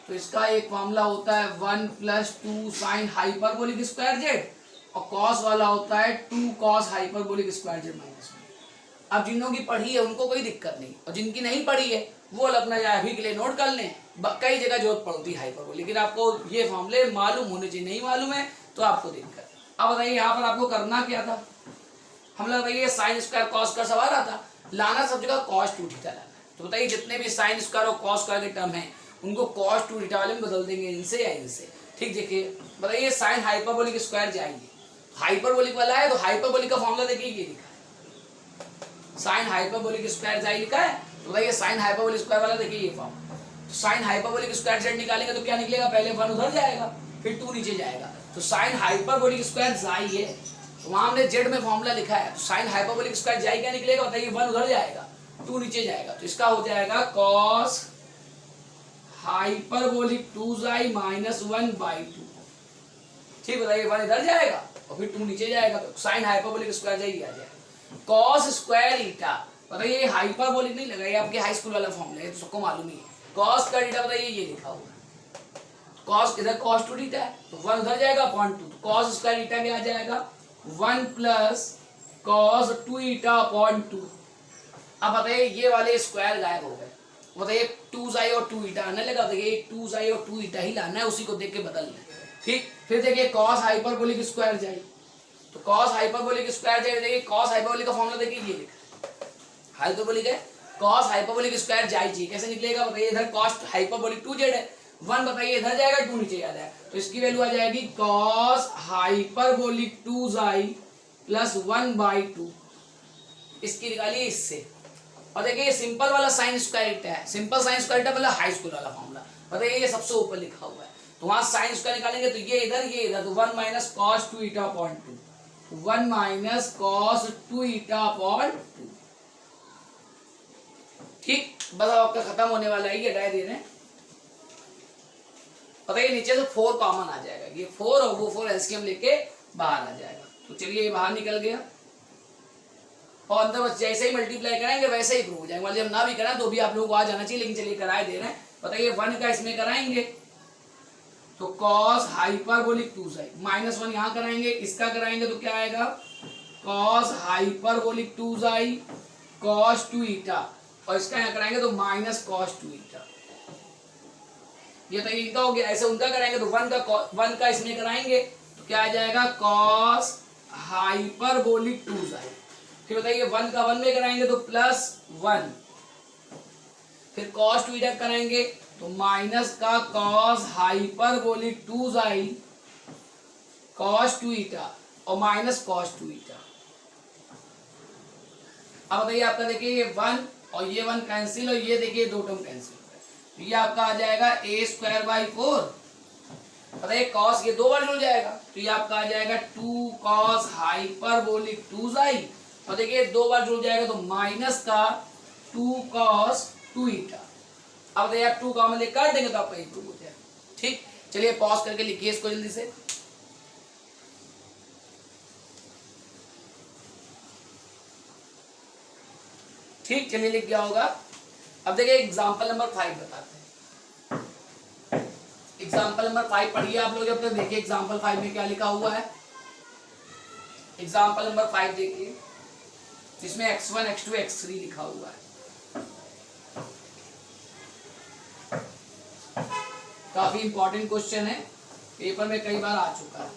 तो इसका एक फॉर्मूला होता है 1 plus 2 sine hyperbolic square Z और कॉस वाला होता है 2 cos hyperbolic square Z minus 1। अब जिनों की पढ़ी है उनको कोई दिक्कत नहीं, और जिनकी नहीं पढ़ी है वो अपना अभी के लिए नोट कर लें, कई जगह जरूरत पड़ती है हाइपरबोलिक, लेकिन आपको ये फॉर्मूले मालूम होने चाहिए, नहीं मालूम है तो आपको दिक्कत। अब बताइए यहाँ पर आपको करना क्या था, हम लोग बताइए साइन स्क्वायर कॉस का सवाल आता, लाना सब जगह कॉस 2 थीटा लाना है। तो बताइए जितने भी साइन स्क्वायर और कॉस स्क्वायर के टर्म हैं उनको कॉस 2 थीटा वाले में बदल देंगे, इनसे या इनसे। ठीक, देखिए बताइए साइन हाइपरबोलिक स्क्वायर जाएंगे, हाइपरबोलिक वाला है तो हाइपरबोलिक का फॉर्मूला देखिए ये लिखा है, साइन हाइपरबोलिक स्क्वायर जाए लिखा है, तो बताइए साइन हाइपरबोलिक स्क्वायर वाला देखिए ये फॉर्म। तो साइन हाइपरबोलिक स्क्वायर जेड निकालेंगे तो क्या निकलेगा, पहले 1 उधर जाएगा फिर 2 नीचे जाएगा, तो साइन हाइपरबोलिक स्क्वायर जाई है, तो वहां हमने जेड में फॉर्मूला लिखा है, तो साइन हाइपरबोलिक स्क्वायर जाई क्या निकलेगा, बताइए 1 उधर जाएगा 2 नीचे जाएगा, तो इसका हो जाएगा कॉस हाइपरबोलिक 2 जाई माइनस 1/2। ठीक, बताइए 1 इधर जाएगा और फिर 2 नीचे जाएगा, तो साइन हाइपरबोलिक स्क्वायर जाई आ जाएगा कॉस स्क्वायर ईटा। बताइए हाइपरबोलिक नहीं लगा, ये आपके हाई स्कूल वाला फॉर्मूला है तो सबको मालूम ही है, कॉस का ईटा बताइए ये लिखा हुआ है, कॉस इधर कॉस 2 थीटा है तो 1 उधर जाएगा अपॉन 2, तो कॉस स्क्वायर ईटा क्या आ जाएगा 1 प्लस कॉस 2 ईटा अपॉन 2। अब बताइए ये वाले स्क्वायर गायब हो गए, बताइए 2 जाई और 2 ईटा आने लगा, देखिए 2 जाई और 2 ईटा ही लाना है, उसी को देख के बदलना है। ठीक, फिर देखिए कॉस हाइपरबोलिक स्क्वायर जाई, तो कॉस हाइपरबोलिक स्क्वायर जाई, देखिए कॉस हाइपरबोलिक का फॉर्मूला देखिए ये लिखा हाइपरबोलिक है, कॉस हाइपरबोलिक स्क्वायर जाई जी कैसे निकलेगा, बताइए इधर कॉस हाइपरबोलिक 2z है, 1 बताइए इधर जाएगा 2 नीचे आ जाएगा, तो इसकी वैल्यू आ जाएगी कॉस हाइपरबोलिक 2 जाई प्लस 1/2, इसकी निकालिए इससे। और देखिए सिंपल वाला साइन स्क्वायर ईटा है, सिंपल साइन स्क्वायर ईटा मतलब हाई स्कूल वाला फॉर्मूला, बताइए ये सबसे ऊपर लिखा हुआ है, तो वहां साइन स्क्वायर निकालेंगे तो ये इधर, तो 1 minus cos 2 eta upon 2, 1 minus cos 2 eta upon 2। ठीक, बस आपका खत्म होने वाला है, ये हटा दे रहे हैं। पता है नीचे से 4 कॉमन आ जाएगा, ये 4 और वो 4 एलसीएम लेके बाहर आ जाएगा। तो चलिए ये बाहर निकल गया और अंदर बस जैसे ही मल्टीप्लाई कराएंगे वैसे ही प्रूव हो जाएगा। मतलब ना भी कराएं तो भी आप लोगों को आ जाना चाहिए, लेकिन चलिए कराए दे रहे हैं। बताइए 1 का इसमें कराएंगे तो कॉस हाइपरबोलिक 2 -1 यहाँ कराएंगे, इसका कराएंगे तो क्या आएगा कॉस हाइपरबोलिक 2 कॉस 2 ईटा, और इसका यहाँ कराएंगे तो माइनस कॉस 2 ईटा। ये तो इनका हो गया। ऐसे उनका कराएंगे तो 1 का इसमें कराएंगे तो क्या आ जाएगा कॉस हाइपरबोलिक 2 फिर बताइए 1 का 1 में कराएंगे तो +1, फिर कॉस 2 ईटा कराएंगे तो माइनस का कॉस हाइपरबोलिक 2 कॉस 2 ईटा और माइनस कॉस 2 ईटा। अब बताइए आपका देखिए ये 1 और ये 1 कैंसिल और ये देखिए 2 टर्म कैंसिल, तो ये आपका आ जाएगा a²/4। बताइए कॉस ये 2 बार जुड़ जाएगा तो ये आपका आ जाएगा 2 कॉस हाइपरबोलिक 2 और देखिए 2 बार जुड़ जाएगा तो माइनस का 2 कॉस 2 ईटा। अब देखिए आप 2 कॉमन लेकर काट देंगे तो आपका प्रूव हो जाएगा। ठीक, चलिए पॉज करके लिखिए इसको जल्दी से। ठीक, चलिए लिख गया होगा। अब देखिए एग्जाम्पल नंबर 5 बताते हैं। एग्जाम्पल नंबर 5 पढ़िए आप लोग जब तक। देखिए एग्जाम्पल 5 में क्या लिखा हुआ है। एग्जाम्पल नंबर 5 देखिए, जिसमें x1 x2 x3 लिखा हुआ है। काफी इंपॉर्टेंट क्वेश्चन है, पेपर में कई बार आ चुका है।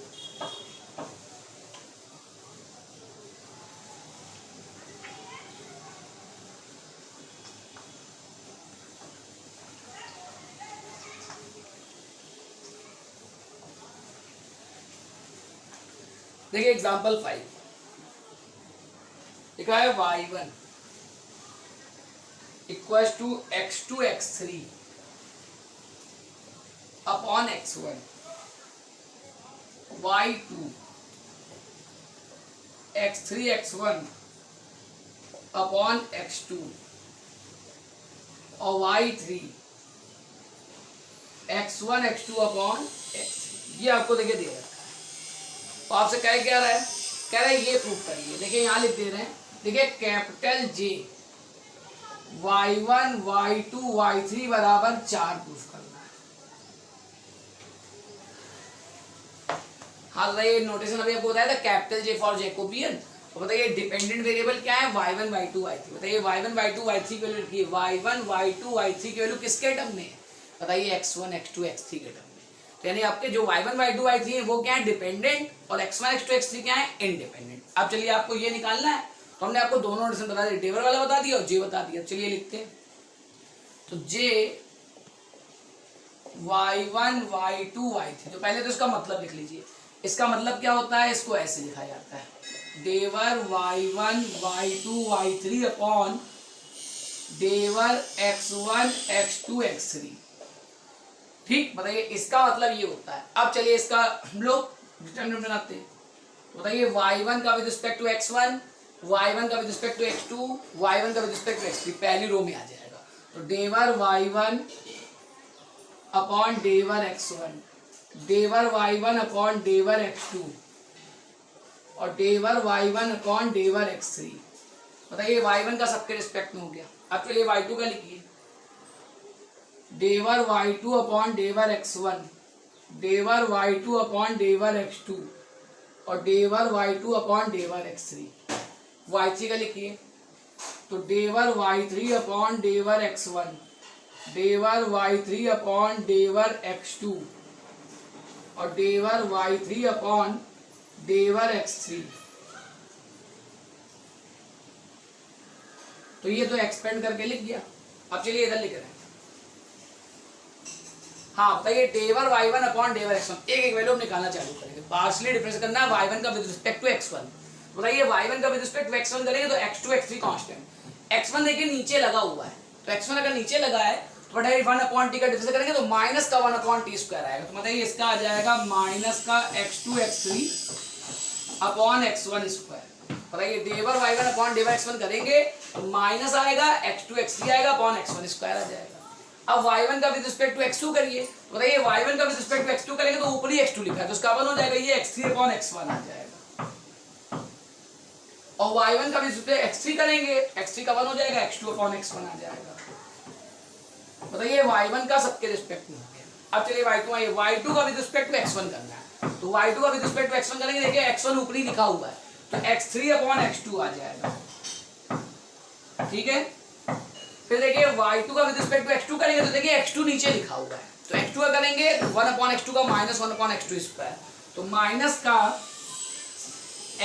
देखिए एग्जाम्पल 5 लिखा है y1 equals to x2 x3 upon x1, y2 x3 x1 upon x2 और y3 x1 x2 upon x3। ये आपको देखिए दे रखा है। तो आपसे कह क्या रहा है, कह रहा है ये प्रूफ करिए। देखिए यहां लिख दे रहे हैं, देखिए capital J y1 y2 y3 बराबर 4 प्रूफ करना है। हाँ ये नोटेशन अभी आपको बताया था, कैपिटल J फॉर जैकोबियन। तो बताइए डिपेंडेंट वेरिएबल क्या है y1 y2 y3। बताइए y1 y2 y3 की वैल्यू लिखिए। y1 y2 y3 की वैल्यू किसके टर्म में है, बताइए x1 x2 x3 के टर्म में। तो यानी आपके जो y1 y2 y3 है वो क्या है डिपेंडेंट, और x1 x2 x3 क्या है इंडिपेंडेंट। अब चलिए आपको ये निकालना है, तो हमने आपको दोनों नोटेशन बता दिया, टेबल वाला बता दिया और J बता दिया। चलिए लिखते हैं, तो J y1 y2 y3। तो पहले तो इसका मतलब लिख लीजिए। इसका मतलब क्या होता है, इसको ऐसे लिखा जाता है, देवर y1 y2 y3 अपॉन देवर x1 x2 x3। ठीक, बताइए इसका मतलब ये होता है। अब चलिए इसका हम लोग डिटरमिनेंट बनाते हैं। बताइए y1 का with respect to x1, y1 का with respect to x2, y1 का विद रिस्पेक्ट टू x3 पहली रो में आ जाएगा। तो देवर y1 अपॉन देवर x1, देवर y1 अपॉन देवर x2 और देवर y1 अपॉन देवर x3। बताइए y1 का सबके रिस्पेक्ट में हो गया। अब चलिए y2 का लिखिए, देवर y2 अपॉन देवर x1, देवर y2 अपॉन देवर x2 और देवर y2 अपॉन देवर x3। y3 का लिखिए, तो देवर y3 अपॉन देवर x1, देवर y3 अपॉन देवर x2 और देवर y3 अपॉन देवर x3। तो ये तो एक्सपेंड करके लिख दिया। अब चलिए इधर लिख रहे हैं, हाँ बताइए देवर y1 अपॉन देवर x1। एक एक वैल्यू हम निकालना चालू करेंगे। पार्शियली डिफरेंस करना है y1 का विद रिस्पेक्ट टू x1। बताइए y1 का विद रिस्पेक्ट टू x1 करेंगे तो x2 x3 कांस्टेंट। x1 देखिए नीचे लगा हुआ है, तो x1 अगर नीचे लगा है तो बताइए 1 अपॉन t का डिफरेंस करेंगे तो माइनस का 1 अपॉन t स्क्वायर आएगा। तो बताइए इसका आ जाएगा माइनस का x2 x3 upon x1 square. बताइए देवर y1 अपॉन देवर x1 करेंगे तो माइनस आएगा, x2 x3 आएगा अपॉन x1 स्क्वायर आ जाएगा। अब y1 का विद रिस्पेक्ट टू x2 करिए, तो बताइए y1 का विद रिस्पेक्ट टू x2 करेंगे तो ऊपर ही x2 लिखा है तो उसका वन हो जाएगा, ये x3/x1 आ जाएगा। और y1 का विद रिस्पेक्ट x3 करेंगे, x3 का वन हो जाएगा, x2/x1 आ जाएगा। बताइए y1 का सबके रिस्पेक्ट में हो गया। अब चलिए y2 आइए, y2 का विद रिस्पेक्ट टू x1 करना है, तो y2 का विद रिस्पेक्ट टू x1 करेंगे, देखिए x1 ऊपरी लिखा हुआ है तो x3/x2 आ जाएगा, ठीक है। फिर देखिए y2 का विद रिस्पेक्ट टू x2 करेंगे तो देखिए x2 नीचे लिखा हुआ है, तो x2 का करेंगे 1/x2 का -1/x2 स्क्वायर, तो माइनस का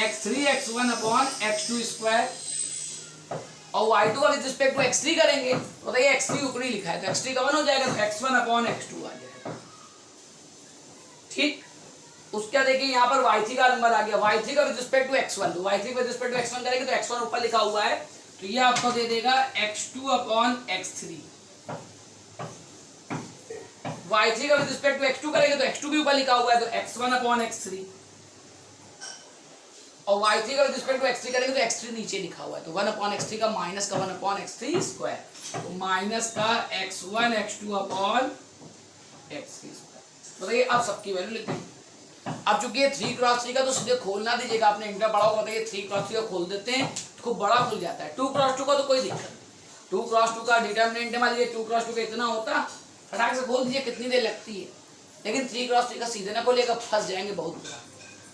x3x1/x2 स्क्वायर, और y2 का विद रिस्पेक्ट टू x3 करेंगे तो बताइए x3 ऊपरी लिखा है तो x3 का 1 हो जाएगा, तो x1/x2 आ जाएगा, ठीक। उसका देखिए यहाँ पर y3 का नंबर आ गया, y3 का विद रिस्पेक्ट टू x1, तो y3 with respect to x1 करेंगे तो x1 ऊपर लिखा हुआ है तो ये आपको दे देगा x2/x3। y3 का विद रिस्पेक्ट टू x2 करेंगे तो x2 भी ऊपर लिखा हुआ है तो x1/x3, और y3 का विद रिस्पेक्ट टू x3 करेंगे तो x3 नीचे लिखा हुआ है तो 1/x3 का माइनस का 1/x3 स्क्वायर, तो माइनस का x1 x2/x3 स्क्वायर। बताइए अब सबकी वैल्यू लेते हैं। अब चूंकि ये 3x3 का तो सीधे खोलना दीजिएगा, आपने इंटर पढ़ा होगा, बताइए 3x3 का खोल देते हैं तो खूब बड़ा खुल जाता है। 2x2 का तो कोई दिक्कत नहीं, 2x2 का डिटर्मिनेंट मान लीजिए 2x2 का इतना होता, फटाक से खोल दीजिए, कितनी देर लगती है। लेकिन 3x3 का सीधे ना खोलिएगा, फंस जाएंगे बहुत बुरा,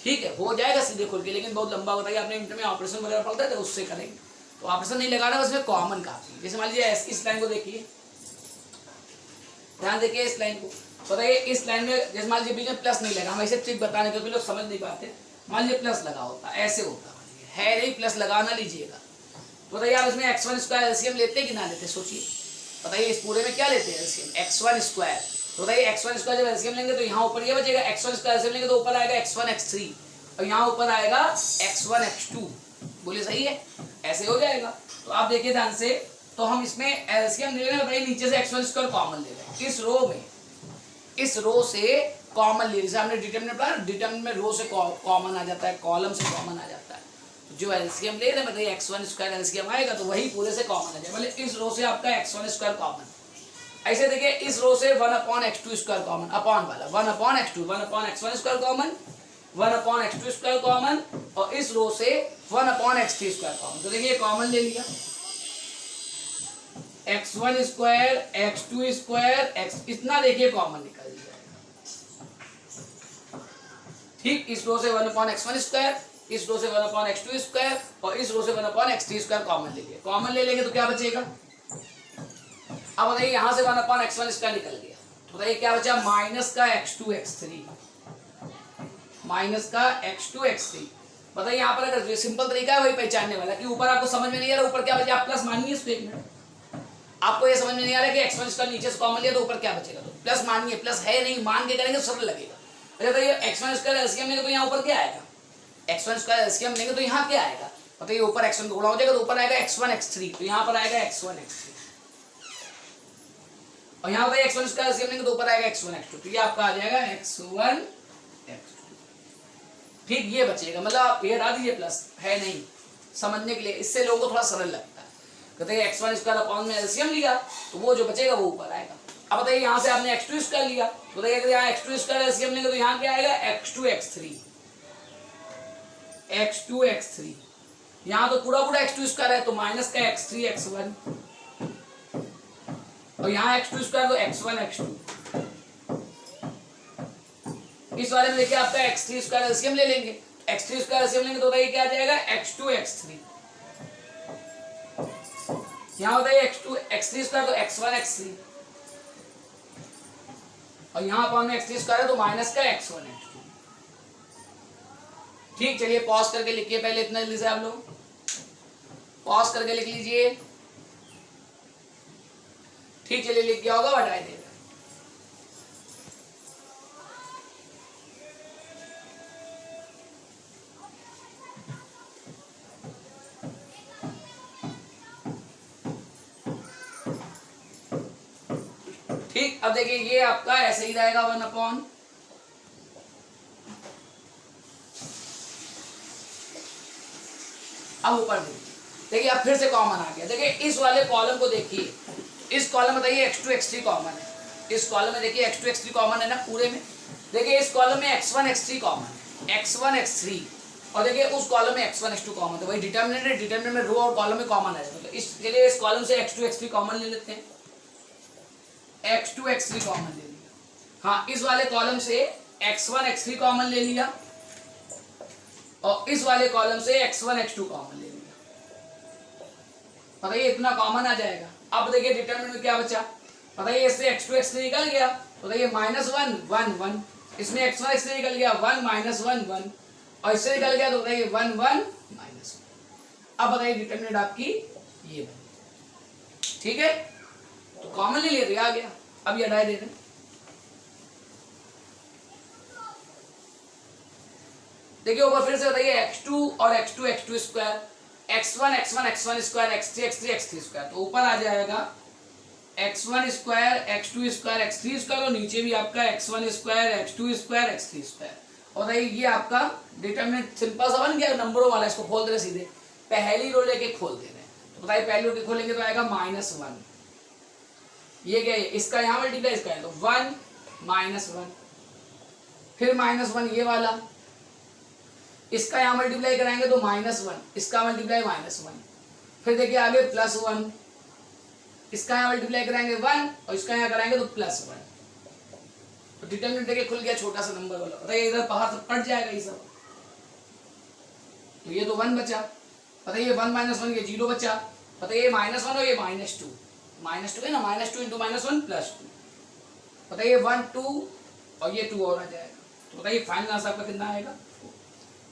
ठीक है। हो जाएगा सीधे खोल के, लेकिन बहुत लंबा बताइए, आपने इंटर में ऑपरेशन वगैरह पढ़ता है तो उससे करेंगे, तो ऑपरेशन नहीं लगाना, उसमें कॉमन काफी है। जैसे मान लीजिए इस लाइन को देखिए, ध्यान देखिए इस लाइन को, बताइए इस लाइन में जैसे मान लीजिए बीच में प्लस नहीं लगा, हम ऐसे ट्रिक बताने क्योंकि लोग समझ नहीं पाते, मान लीजिए प्लस लगा होता, ऐसे होता है नहीं, प्लस लगाना लीजिएगा। तो बताइए आप इसमें x1 स्क्वायर एलसीएम लेते कि ना लेते, सोचिए। बताइए इस पूरे में क्या लेते हैं एलसीएम, x1 स्क्वायर, तो बताइए x1 स्क्वायर जब एलसीएम लेंगे तो यहाँ ऊपर ये बचेगा, x1 स्क्वायर एलसीएम लेंगे तो ऊपर आएगा x1 x3 और यहाँ ऊपर आएगा x1 x2, बोलिए सही है, ऐसे हो जाएगा। तो आप देखिए ध्यान से, तो हम इसमें एलसीएम ले रहे हैं, बताइए नीचे से x1 स्क्वायर कॉमन ले रहे हैं, इस रो में, इस रो से कॉमन ले, जैसे हमने डिटरमिनेंट पढ़ा, डिटरमिनेंट में रो से कॉमन आ जाता है, कॉलम से कॉमन आ जाता है, तो जो एलसीएम ले रहे हैं बताइए x1 स्क्वायर एलसीएम आएगा तो वही पूरे से कॉमन आ जाएगा, मतलब इस रो से आपका x1 स्क्वायर कॉमन। ऐसे देखिए इस रो से 1/x2 स्क्वायर कॉमन, अपॉन वाला 1/x2, 1/x1 square common, 1/x2 square common, और इस रो से 1/x3 स्क्वायर कॉमन, तो देखिए कॉमन ले लिया, x1 square x2 square x, इतना देखिए कॉमन निकल जाएगा, ठीक। इस रो से 1/x1 स्क्वायर, इस रो से 1/x2 स्क्वायर, और इस रो से 1/x3 स्क्वायर कॉमन ले लिया, कॉमन ले लेंगे तो क्या बचेगा, अब बताइए यहाँ से 1/x1 स्क्वायर निकल गया तो बताइए क्या बचा, माइनस का x2 x3, माइनस का x2 x3। बताइए यहाँ पर अगर सिंपल तरीका है वही पहचानने वाला, कि ऊपर आपको समझ में नहीं आ रहा ऊपर क्या बचा, आप प्लस मानिए इसको, एक मिनट आपको ये समझ में नहीं आ रहा कि x1 स्क्वायर नीचे से कॉमन लिया तो ऊपर क्या बचेगा, तो प्लस मानिए, प्लस है नहीं, मान के करेंगे तो सरल लगेगा। अच्छा बताइए x1 स्क्वायर एलसीएम लेंगे तो यहाँ ऊपर क्या आएगा, x1 स्क्वायर एलसीएम लेंगे तो यहाँ क्या आएगा, बताइए ऊपर x1 गुणा हो जाएगा तो ऊपर आएगा x1 x3, तो यहाँ पर आएगा x1 x3, और यहाँ बताइए x1 स्क्वायर एलसीएम लेंगे तो ऊपर आएगा x1 x2, तो ये आपका आ जाएगा x1 x2, ठीक। ये बचेगा, मतलब आप ये हटा दीजिए, प्लस है नहीं, समझने के लिए, इससे लोगों को थोड़ा सरल लगता है। कहते हैं x1 स्क्वायर अपॉन में एलसीएम लिया तो वो जो बचेगा वो ऊपर आएगा। अब बताइए यहाँ से आपने x2 स्क्वायर लिया, तो बताइए अगर यहाँ x2 स्क्वायर एलसीएम लेंगे तो यहाँ क्या आएगा, x2 x3, x2 x3, यहाँ तो पूरा पूरा x2 स्क्वायर है तो माइनस का x3 x1, और यहाँ x2 स्क्वायर तो x1 x2, इस वाले में देखिए आपका x3 स्क्वायर एलसीएम ले लेंगे, x3 स्क्वायर एलसीएम लेंगे तो बताइए क्या आ जाएगा, x2 x3, यहाँ बताइए x2 x3 स्क्वायर तो x1 x3, और यहाँ पर में x3 स्क्वायर है तो माइनस का x1 x2, ठीक। चलिए पॉज करके लिखिए, पहले इतना जल्दी से आप लोग पॉज करके लिख लीजिए, ठीक। चलिए लिख गया होगा, हटाई देगा, ठीक। अब देखिए ये आपका ऐसे ही रहेगा 1/, अब ऊपर देखिए अब फिर से कॉमन आ गया, देखिए इस वाले कॉलम को देखिए, इस कॉलम में बताइए x2 x3 कॉमन है, इस कॉलम में देखिए x2 x3 कॉमन है ना पूरे में। देखिए इस कॉलम में x1 x3 कॉमन है, x1 x3, और देखिए उस कॉलम में x1 x2 कॉमन है, वही डिटरमिनेंट है, डिटरमिनेंट में रो और कॉलम में कॉमन आ जाता है। तो इस चलिए इस कॉलम से x2 x3 कॉमन ले लेते हैं, x2 x3 कॉमन ले लिया। हाँ, इस वाले कॉलम से x1 x3 कॉमन ले लिया और इस वाले कॉलम से x1 x2 कॉमन ले लिया। बताइए इतना कॉमन आ जाएगा। अब देखिए डिटरमिनेंट में क्या बचा, बताइए इससे x2 x3 निकल गया, तो बताइए -1 1 1, इसमें x1 x3 निकल गया 1 -1 1, और इससे निकल गया तो बताइए 1 1 -1। अब बताइए डिटरमिनेंट आपकी ये बनी, ठीक है। तो कॉमन ले लिए आ गया। अब ये हटाए दे रहे, देखिए ऊपर फिर से बताइए x2 और x2 x2 square, x1 x1 x1 square, x3 x3 x3 square, तो ऊपर आ जाएगा x1 square x2 square x3 square, और नीचे भी आपका x1 square x2 square x3 square. और बताइए ये आपका डिटरमिनेंट सिंपल सा बन गया नंबरों वाला। इसको खोल दे रहे सीधे, पहली रो लेके खोल दे रहे हैं, तो बताइए पहली रो खोलेंगे तो आएगा -1, ये क्या है, इसका यहाँ मल्टीप्लाई इसका है तो 1 -1, फिर -1 ये वाला, इसका यहाँ मल्टीप्लाई कराएंगे तो -1, इसका मल्टीप्लाई -1, फिर देखिए आगे +1, इसका यहाँ मल्टीप्लाई कराएंगे 1 और इसका यहाँ कराएंगे तो +1। तो डिटरमिनेंट देखिए खुल गया छोटा सा नंबर वाला। बताइए इधर बाहर से कट जाएगा ये सब, तो ये तो 1 बचा, बताइए 1 -1 ये 0 बचा, बताइए -1 और ये -2, -2 है ना, -2 × -1 +2, बताइए 1 2 और ये 2 और आ जाएगा। तो बताइए फाइनल आंसर आपका कितना आएगा।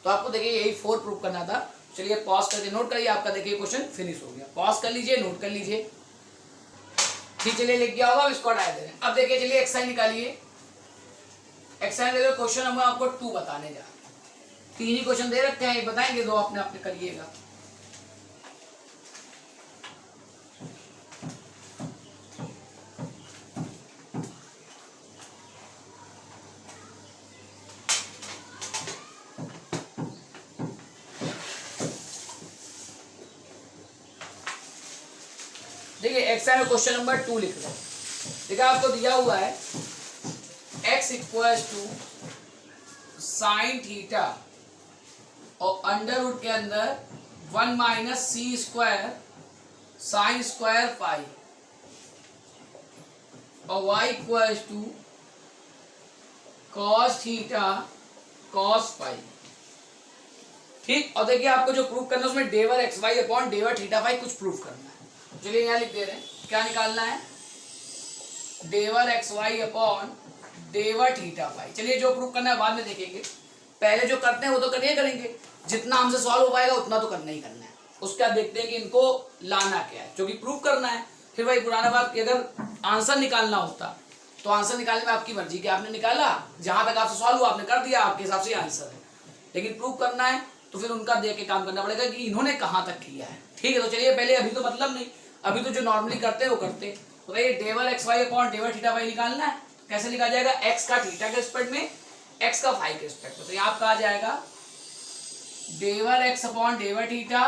तो आपको देखिए यही 4 प्रूव करना था। चलिए पॉज करके नोट करिए, आपका देखिए क्वेश्चन फिनिश हो गया। पॉज कर लीजिए, नोट कर लीजिए, ठीक। चलिए लिख गया होगा, इसको हटा दे रहे हैं। अब देखिए चलिए एक्सरसाइज निकालिए। एक्सरसाइज देखो क्वेश्चन नंबर आपको 2 बताने जा रहे हैं। 3 ही क्वेश्चन दे रखे हैं, बताएंगे 2 अपने अपने करिएगा। देखिए एक्सरसाइज में क्वेश्चन नंबर 2 लिख रहे हैं। देखिए आपको दिया हुआ है x = sin थीटा और अंडर रूट के अंदर 1 - c² sin स्क्वायर फाई, और y = cos theta cos phi, ठीक। और देखिए आपको जो प्रूफ करना है उसमें डेवर xy अपॉन डेवर थीटा फाई कुछ प्रूफ करना है। चलिए यहाँ लिख दे रहे हैं, क्या निकालना है, डेवर xy अपॉन डेवर थीटा फाई। चलिए जो प्रूफ करना है बाद में देखेंगे, पहले जो करते हैं वो तो करेंगे, जितना हमसे सॉल्व हो पाएगा उतना तो करना ही करना है। उसके बाद देखते हैं कि इनको लाना क्या है, जो कि प्रूफ करना है। फिर भाई पुराना बात कि अगर आंसर निकालना होता तो आंसर निकालने में आपकी मर्जी कि आपने निकाला, जहां तक आपसे सॉल्व हुआ आपने कर दिया, आपके हिसाब से आंसर है। लेकिन प्रूफ करना है तो फिर उनका देख के काम करना पड़ेगा कि इन्होंने कहाँ तक किया है, ठीक है। तो चलिए पहले, अभी तो मतलब नहीं, अभी तो जो नॉर्मली करते हैं वो करते हैं। तो ये डेवर xy अपॉन डेवर थीटा फाई निकालना है। कैसे लिखा जाएगा, x का थीटा के रिस्पेक्ट में, x का फाई के रिस्पेक्ट में। तो यहाँ आपका आ जाएगा डेवर x अपॉन डेवर थीटा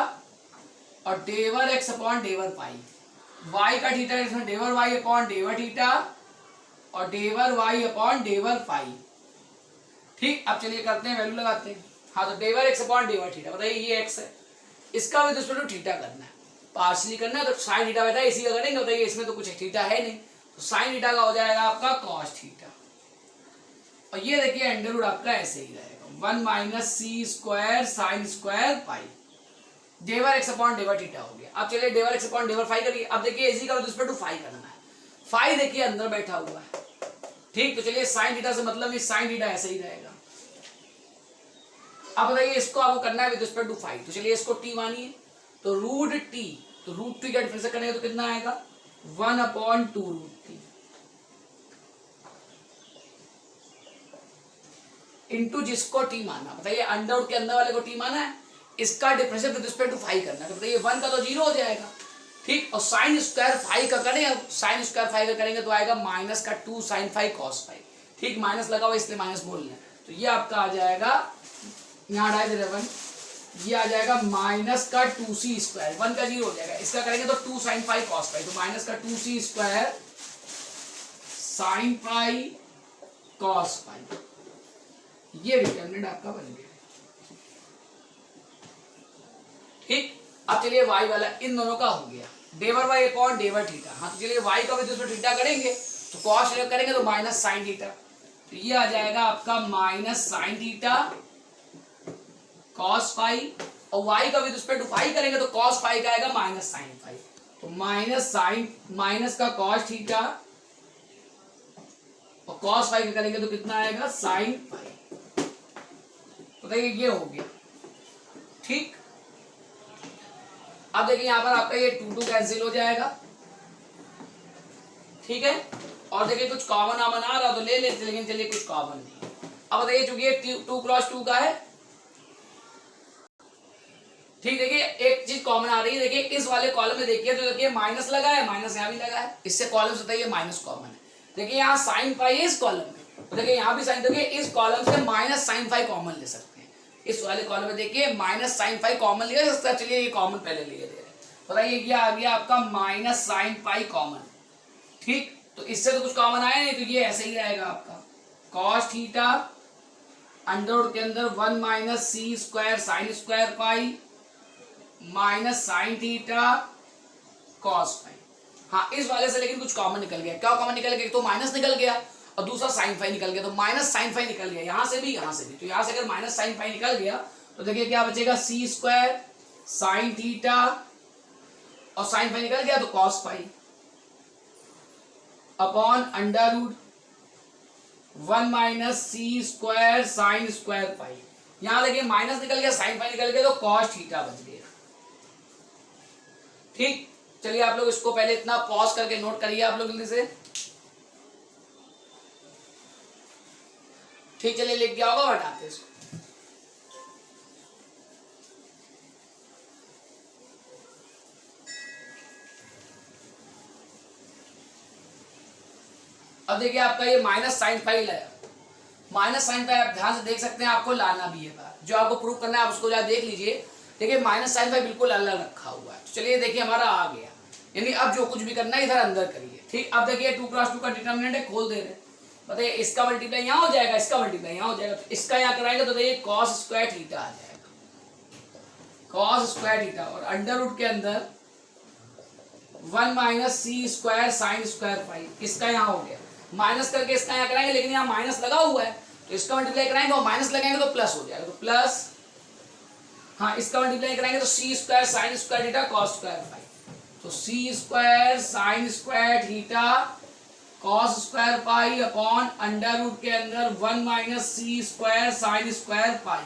और डेवर x अपॉन डेवर फाई, y का थीटा इसमें डेवर y अपॉन डेवर थीटा और डेवर y अपॉन डेवर फाई, ठीक। अब चलिए करते हैं, वैल्यू लगाते हैं। हाँ, तो डेवर x अपॉन डेवर थीटा, बताइए ये x है, इसका विद रिस्पेक्ट टू थीटा करना है, पार्शली करना है। तो साइन थीटा बेटा इसी का करेंगे, बताइए इसमें तो कुछ थीटा है नहीं, तो साइन थीटा का हो जाएगा आपका कॉस थीटा। और ये देखिए अंडर रूट आपका ऐसे ही रहेगा 1 - c² sin स्क्वायर फाई, डेवर x अपॉन डेवर थीटा हो गया। अब चलिए डेवर x अपॉन डेवर फाई करिए। अब देखिए इसी का विद रिस्पेक्ट टू फाई करना है, फाई देखिए अंदर बैठा हुआ है, ठीक। तो चलिए साइन थीटा से मतलब नहीं, साइन थीटा ऐसे ही रहेगा। अब बताइए इसको आपको करना है विद रिस्पेक्ट टू फाई, तो चलिए इसको t मानिए, तो √t, तो √t का डिफरेंस करेंगे तो कितना आएगा 1/2√t इंटू जिसको t माना। बताइए अंडर रूट के अंदर वाले को t माना है, इसका difference with respect to phi करना है। तो बताइए 1 का तो 0 हो जाएगा, ठीक। और साइन स्क्वायर फाई का करें, साइन स्क्वायर फाई का करेंगे तो आएगा -2 sin फाई cos फाई, ठीक। माइनस लगा हुआ इसलिए माइनस बोल रहे हैं। तो ये आपका आ जाएगा, यहाँ हटाए दे 1, ये आ जाएगा माइनस का 2c स्क्वायर, 1 का 0 हो जाएगा, इसका करेंगे तो 2 साइन पाई कॉस पाई, तो माइनस का 2c square sine pi cos pi, ये डिटरमिनेंट आपका बन गया। ठीक, अब चलिए y वाला इन दोनों का हो गया, डेवर वाई अपॉन डेवर थीटा। हाँ तो चलिए y का भी तो थीटा करेंगे, तो कॉस करेंगे तो माइनस साइन थीटा, तो ये आ जाएगा आपका minus sine theta cos phi, और y का भी उस पर फाई करेंगे तो कॉस फाई का आएगा माइनस साइन फाई, तो माइनस साइन माइनस का कॉस थीटा और कॉस फाई का करेंगे तो कितना आएगा साइन फाई, तो देखिए ये हो गया। ठीक, अब देखिए यहां पर आपका ये 2 2 कैंसिल हो जाएगा। ठीक है, और देखिए कुछ कॉमन आमन आ रहा तो ले लेते, लेकिन चलिए कुछ कॉमन नहीं। अब देखिए चूंकि ये 2 क्रॉस 2 का है, ठीक, देखिए एक चीज कॉमन आ रही है, देखिए इस वाले कॉलम में देखिए तो देखिए माइनस लगा है, माइनस यहाँ भी लगा है, इससे कॉलम से बताइए माइनस कॉमन है। देखिए यहाँ साइन फाई है इस कॉलम में, तो देखिए यहाँ भी साइन, देखिए इस कॉलम से माइनस साइन फाई कॉमन ले सकते हैं, इस वाले कॉलम में देखिए माइनस साइन फाई कॉमन लिया जा सकता है। चलिए ये कॉमन पहले लिए दे रहे, बताइए क्या आ गया आपका माइनस साइन फाई कॉमन। ठीक, तो इससे तो कुछ कॉमन आया नहीं, तो ये ऐसे ही रहेगा आपका कॉस थीटा अंडर रूट के अंदर 1 minus c square sine square pi minus sine theta cos phi. हाँ इस वाले से लेकिन कुछ कॉमन निकल गया, क्या कॉमन निकल गया, एक तो माइनस निकल गया और दूसरा साइन फाई निकल गया, तो माइनस साइन फाई निकल गया, यहां से भी यहां से भी, तो यहां से अगर माइनस साइन फाई निकल गया तो देखिए क्या बचेगा सी स्क्वायर साइन थीटा और साइन फाई निकल गया तो cos phi upon under root 1 minus c square sine square phi. यहां देखिए माइनस निकल गया साइन फाई निकल गया तो कॉस थीटा बच गया। ठीक, चलिए आप लोग इसको पहले इतना पॉज करके नोट करिए आप लोग जल्दी से। ठीक, चलिए लिख गया होगा, हटाते हैं इसको। अब देखिए आपका ये माइनस साइन फाइव है, माइनस साइन फाइव आप ध्यान से देख सकते हैं, आपको लाना भी है बाहर, जो आपको प्रूव करना है आप उसको देख लीजिए। देखिए माइनस साइन फाइव बिल्कुल अलग रखा हुआ है, तो चलिए देखिए हमारा आ गया, यानी अब जो कुछ भी करना है इधर अंदर करिए। ठीक, अब देखिए 2 क्रॉस 2 का डिटरमिनेंट है, खोल दे रहे, बताइए इसका मल्टीप्लाई यहाँ हो जाएगा, इसका मल्टीप्लाई यहाँ हो जाएगा, तो इसका यहाँ कराएंगे तो देखिए कॉस स्क्वायर थीटा आ जाएगा, कॉस स्क्वायर थीटा, और अंडर रूट के अंदर 1 minus c square sine square five, इसका यहाँ हो गया, माइनस करके इसका यहाँ कराएंगे, लेकिन यहाँ माइनस लगा हुआ है तो इसका मल्टीप्लाई कराएंगे और माइनस लगाएंगे तो प्लस हो जाएगा, तो प्लस, हाँ इसका मल्टीप्लाई कराएंगे तो c square sine square theta cos square five, तो c square sine square theta cos square pi upon under root के अंदर 1 minus c square sine square pi.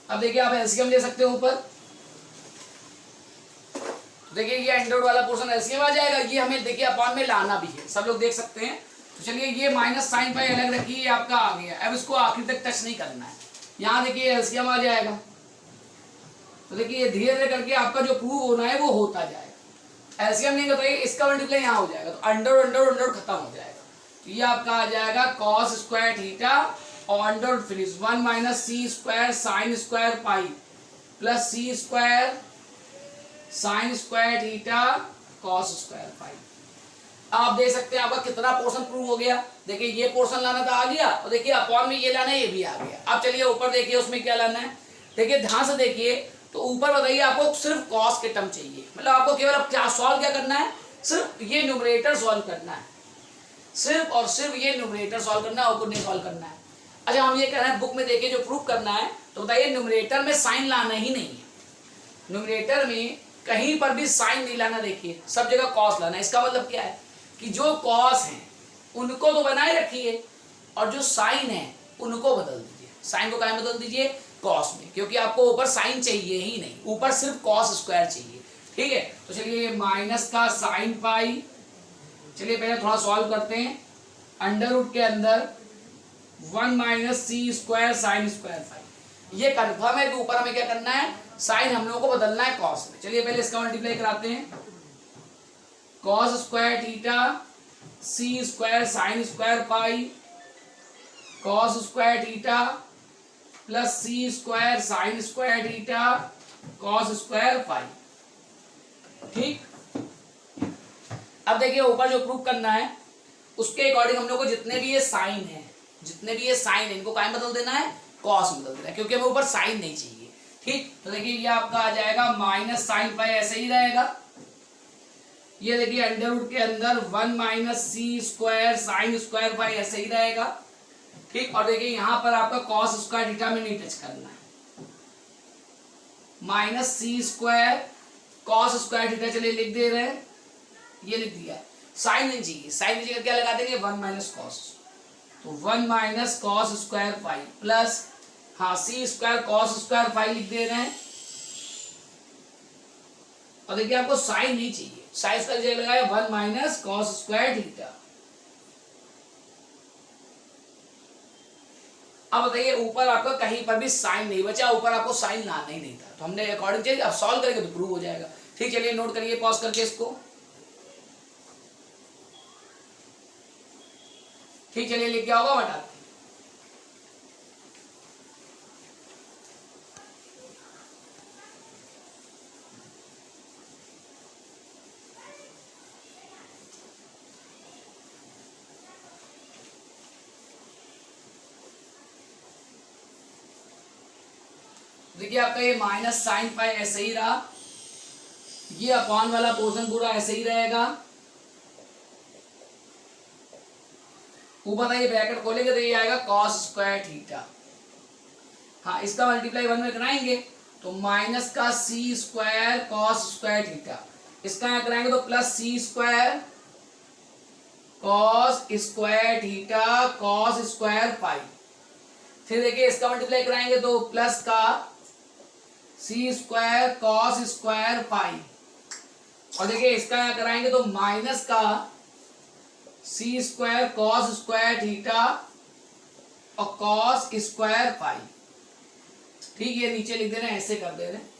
अब देखिए आप एलसीएम ले सकते हो ऊपर, देखिए ये अंडर रूट वाला पोर्शन एलसीएम आ जाएगा, ये हमें देखिए अपॉन में लाना भी है, सब लोग देख सकते हैं। तो चलिए ये माइनस साइन पाई अलग रखिए, आपका आ गया, अब इसको आखिर तक टच नहीं करना है, यहाँ देखिए एलसीएम आ जाएगा, तो देखिए धीरे धीरे करके आपका जो प्रूव होना है वो होता जाएगा। एलसीएम नहीं बताइए, इसका मल्टीप्लाई यहाँ हो जाएगा, तो अंडर अंडर खत्म हो जाएगा, तो ये आपका आ जाएगा कॉस स्क्वायर थीटा और under finish 1 minus c square sine square pi plus c square sine square theta cos square five. आप देख सकते हैं आपका कितना पोर्शन प्रूव हो गया। देखिए ये पोर्शन लाना था आ गया, और देखिए अपॉन में ये लाना है, ये भी आ गया। अब चलिए ऊपर देखिए उसमें क्या लाना है, देखिए ध्यान से देखिए, तो ऊपर बताइए आपको सिर्फ कॉस के टर्म चाहिए, मतलब आपको केवल अब क्या सॉल्व क्या करना है, सिर्फ ये न्यूमरेटर सॉल्व करना है, सिर्फ और सिर्फ ये न्यूमरेटर सॉल्व करना है और कुछ नहीं सॉल्व करना है। अच्छा हम ये कह रहे हैं बुक में देखिए जो प्रूफ करना है, तो बताइए न्यूमरेटर में साइन लाना ही नहीं है, न्यूमरेटर में कहीं पर भी साइन नहीं लाना, देखिए सब जगह कॉस लाना है। इसका मतलब क्या है कि जो कॉस हैं उनको तो बनाए रखिए और जो साइन है उनको बदल दीजिए, साइन को कहाँ बदल दीजिए, कॉस में, क्योंकि आपको ऊपर साइन चाहिए ही नहीं, ऊपर सिर्फ कॉस स्क्वायर चाहिए। ठीक है, तो चलिए माइनस का साइन पाई, चलिए पहले थोड़ा सॉल्व करते हैं, अंडर रूट के अंदर 1 minus c square sine square five, ये कन्फर्म है कि ऊपर हमें क्या करना है, साइन हम लोगों को बदलना है कॉस में। चलिए पहले इसका मल्टीप्लाई कराते हैं, cos square theta c square sine square pi cos square theta plus c square sine square theta cos square phi. ठीक, अब देखिए ऊपर जो प्रूव करना है उसके अकॉर्डिंग हम लोग को जितने भी ये साइन है, जितने भी ये साइन है इनको क्या बदल देना है, कॉस बदल देना है, क्योंकि हमें ऊपर साइन नहीं चाहिए। ठीक, तो देखिए ये आपका आ जाएगा माइनस साइन फाई, ऐसे ही रहेगा। ये देखिए अंडर रूट के अंदर 1 minus c square sine square phi, ऐसे ही रहेगा। ठीक, और देखिए यहां पर आपका कॉस स्क्वायर थीटा में नहीं टच करना है, minus c square cos square theta, चलिए लिख दे रहे हैं, ये लिख दिया। साइन नहीं चाहिए, साइन की जगह क्या लगा देंगे, 1 माइनस कॉस, तो 1 minus cos square phi plus हाँ c square cos square phi लिख दे रहे हैं। और देखिए आपको साइन नहीं चाहिए, साइन का जगह लगाया 1 माइनस कॉस स्क्वायर थीटा। अब बताइए ऊपर आपका कहीं पर भी साइन नहीं बचा, ऊपर आपको साइन लाना ही नहीं था, तो हमने अकॉर्डिंग चीज अब सॉल्व करेंगे तो प्रूव हो जाएगा। ठीक, चलिए नोट करिए पॉज करके इसको। ठीक, चलिए लिख क्या होगा बता। देखिए आपका ये माइनस साइन फाई ऐसे ही रहा, ये अपॉन वाला पोर्शन पूरा ऐसे ही रहेगा। ऊपर ये ब्रैकेट खोलेंगे तो ये आएगा कॉस स्क्वायर थीटा। हाँ, इसका मल्टीप्लाई 1 में कराएंगे तो माइनस का c square cos square theta, इसका यहाँ कराएंगे तो plus c square cos square theta cos square phi. फिर देखिए इसका मल्टीप्लाई कराएंगे तो प्लस का c square cos square phi, और देखिए इसका यहाँ कराएंगे तो माइनस का c square cos square theta और कॉस स्क्वायर फाई। ठीक, ये नीचे लिख दे रहे हैं, ऐसे कर दे रहे हैं।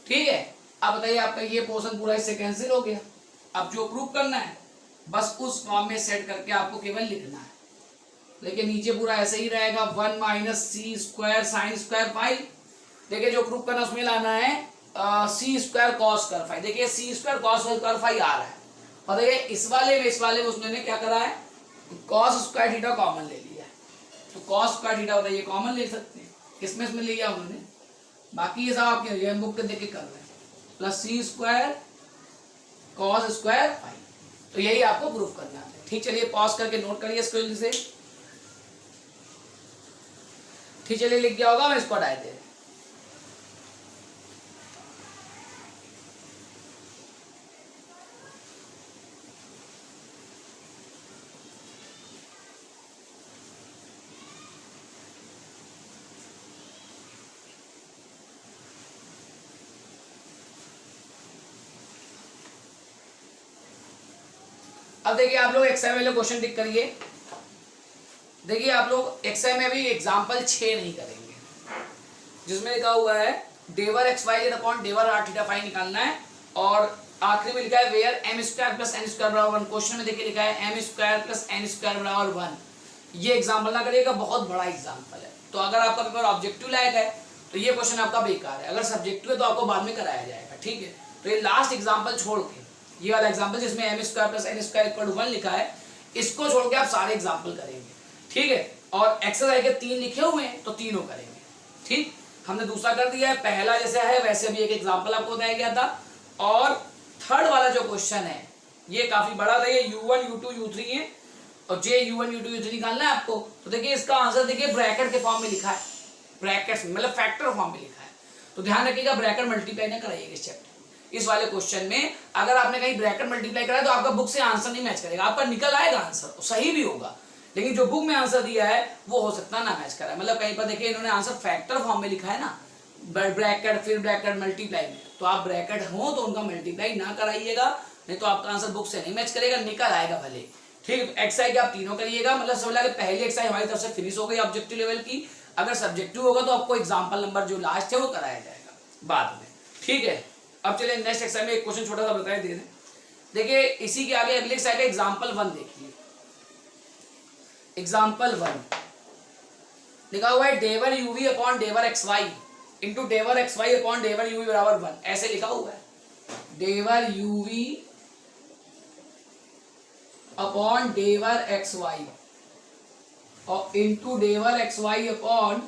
ठीक है, अब बताइए आपका ये पोर्शन पूरा इससे कैंसिल हो गया। अब जो प्रूव करना है बस उस फॉर्म में सेट करके आपको केवल लिखना है। देखिए नीचे पूरा ऐसे ही रहेगा 1 minus c square sine square phi. देखिए जो प्रूव करना उसमें लाना है सी स्क्वायर कॉस स्क्वायर फाई। देखिए सी स्क्वायर कॉस स्क्वायर फाई आ रहा है, और देखिए इस वाले में उसने क्या करा है, कॉस स्क्वायर थीटा कॉमन ले लिया है, तो कॉस स्क्वायर थीटा होता है ये कॉमन ले सकते हैं, इसमें ले लिया उन्होंने। बाकी ये सब आपके बुक के देख के कर रहे हैं, plus c square cos square phi. तो यही आपको प्रूफ करना है। ठीक, चलिए पॉज करके नोट करिए इसको जल्दी से। ठीक, चलिए लिख गया होगा, मैं इसको हटा दे। अब देखिए आप लोग एक्सआई वाले क्वेश्चन टिक करिए। देखिए आप लोग एक्सआई में भी एग्जांपल 6 नहीं करेंगे, जिसमें लिखा हुआ है डेवर एक्स वाई जेड अपॉन डेवर आर थीटा फाई निकालना है, और आखिरी में लिखा है where m square plus n square बराबर 1। क्वेश्चन में देखिए लिखा है m square plus n square बराबर 1। ये एग्जाम्पल ना करिएगा, बहुत बड़ा एग्जाम्पल है। तो अगर आपका पेपर ऑब्जेक्टिव लायक है तो ये क्वेश्चन आपका बेकार है, अगर सब्जेक्टिव है तो आपको बाद में कराया जाएगा। ठीक है, तो ये लास्ट एग्जाम्पल छोड़ के, ये वाला एग्जाम्पल जिसमें m square plus n square equal to 1 लिखा है, इसको छोड़ के आप सारे एग्जाम्पल करेंगे। ठीक है, और एक्सरसाइज के 3 लिखे हुए हैं तो तीनों करेंगे। ठीक, हमने दूसरा कर दिया है, पहला जैसा है वैसे भी एक एग्जाम्पल आपको बताया गया था। और थर्ड वाला जो क्वेश्चन है ये काफी बड़ा था, ये U1 U2 U3 है, और जे U1 U2 U3 निकालना है आपको। तो देखिए इसका आंसर देखिए ब्रैकेट के फॉर्म में लिखा है, ब्रैकेट मतलब फैक्टर फॉर्म में लिखा है, तो ध्यान रखिएगा ब्रैकेट मल्टीप्लाई ना कराइएगा इस चैप्टर। इस वाले क्वेश्चन में अगर आपने कहीं ब्रैकेट मल्टीप्लाई करा तो आपका बुक से आंसर नहीं मैच करेगा, आपका निकल आएगा आंसर, सही भी होगा, लेकिन जो बुक में आंसर दिया है वो हो सकता ना मैच करा। मतलब कहीं पर देखिए इन्होंने आंसर फैक्टर फॉर्म में लिखा है ना, ब्रैकेट फिर ब्रैकेट मल्टीप्लाई में, तो आप ब्रैकेट हो तो उनका मल्टीप्लाई ना कराइएगा, नहीं तो आपका आंसर बुक से नहीं मैच करेगा, निकल आएगा भले। ठीक, एक्सरसाइज आप तीनों करिएगा, मतलब समझ कि पहली एक्सरसाइज हमारी तरफ से फिनिश हो गई ऑब्जेक्टिव लेवल की। अगर सब्जेक्टिव होगा तो आपको एग्जाम्पल नंबर जो लास्ट है वो कराया जाएगा बाद में। ठीक है, अब चलिए नेक्स्ट एक्सरसाइज में एक क्वेश्चन छोटा सा बताए दे दें। देखिए इसी के आगे अगले एक्सरसाइज का एग्जाम्पल 1 देखिए। एग्जाम्पल 1 लिखा हुआ है डेवर यूवी अपॉन डेवर एक्स वाई इंटू डेवर एक्स वाई अपॉन डेवर यूवी बराबर 1, ऐसे लिखा हुआ है। डेवर यूवी अपॉन डेवर एक्स वाई और इंटू डेवर एक्स वाई अपॉन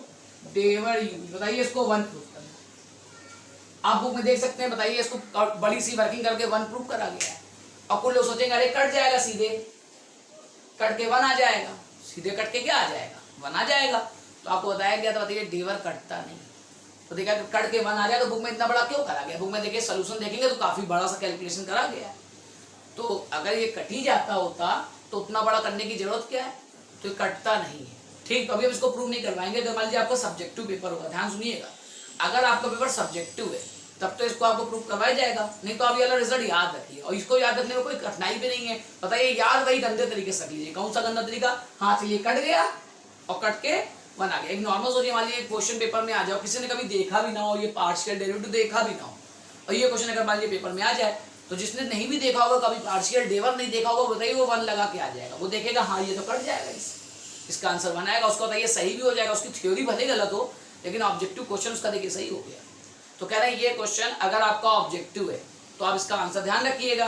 डेवर यूवी। बताइए इसको 1 प्रूफ करना। आप बुक में देख सकते हैं। बताइए इसको बड़ी सी वर्किंग करके 1 प्रूफ करा गया है। और कुछ लोग सोचेंगे अरे कट जाएगा, सीधे कट के 1 आ जाएगा, सीधे कट के क्या आ जाएगा 1 आ जाएगा। तो आपको बताया गया था, बताइए डेवर कटता नहीं। तो देखा कट के 1 आ जाएगा, तो बुक में इतना बड़ा क्यों करा गया। बुक में देखिए सोल्यूशन देखेंगे तो काफी बड़ा सा कैलकुलेशन करा गया है। तो अगर ये कट ही जाता होता तो उतना बड़ा करने की जरूरत क्या है। तो ये कटता नहीं है। ठीक, अभी हम इसको प्रूव नहीं करवाएंगे। तो मान लीजिए आपका सब्जेक्टिव पेपर होगा, ध्यान सुनिएगा। अगर आपका पेपर सब्जेक्टिव है तब तो इसको आपको प्रूव करवाया जाएगा, नहीं तो आप ये वाला रिजल्ट याद रखिए। और इसको याद रखने में कोई कठिनाई भी नहीं है। बताइए याद वही गंदे तरीके से रख लीजिए। कौन सा गंदा तरीका। हाँ चलिए, कट गया और कट के 1 आ गया। एक नॉर्मल सोचिए, मान लीजिए क्वेश्चन पेपर में आ जाओ, किसी ने कभी देखा भी ना हो, ये पार्शियल डेरिवेटिव देखा भी ना हो, और ये क्वेश्चन अगर मान लीजिए पेपर में आ जाए, तो जिसने नहीं भी देखा होगा, कभी पार्शियल डेवर नहीं देखा होगा, बताइए वो 1 लगा के आ जाएगा। वो देखेगा हाँ ये तो कट जाएगा, इसका आंसर 1 आएगा। उसको बताइए सही भी हो जाएगा। उसकी थ्योरी भले गलत हो, लेकिन ऑब्जेक्टिव क्वेश्चन उसका देखिए सही हो गया। तो कह रहे हैं ये क्वेश्चन अगर आपका ऑब्जेक्टिव है तो आप इसका आंसर ध्यान रखिएगा।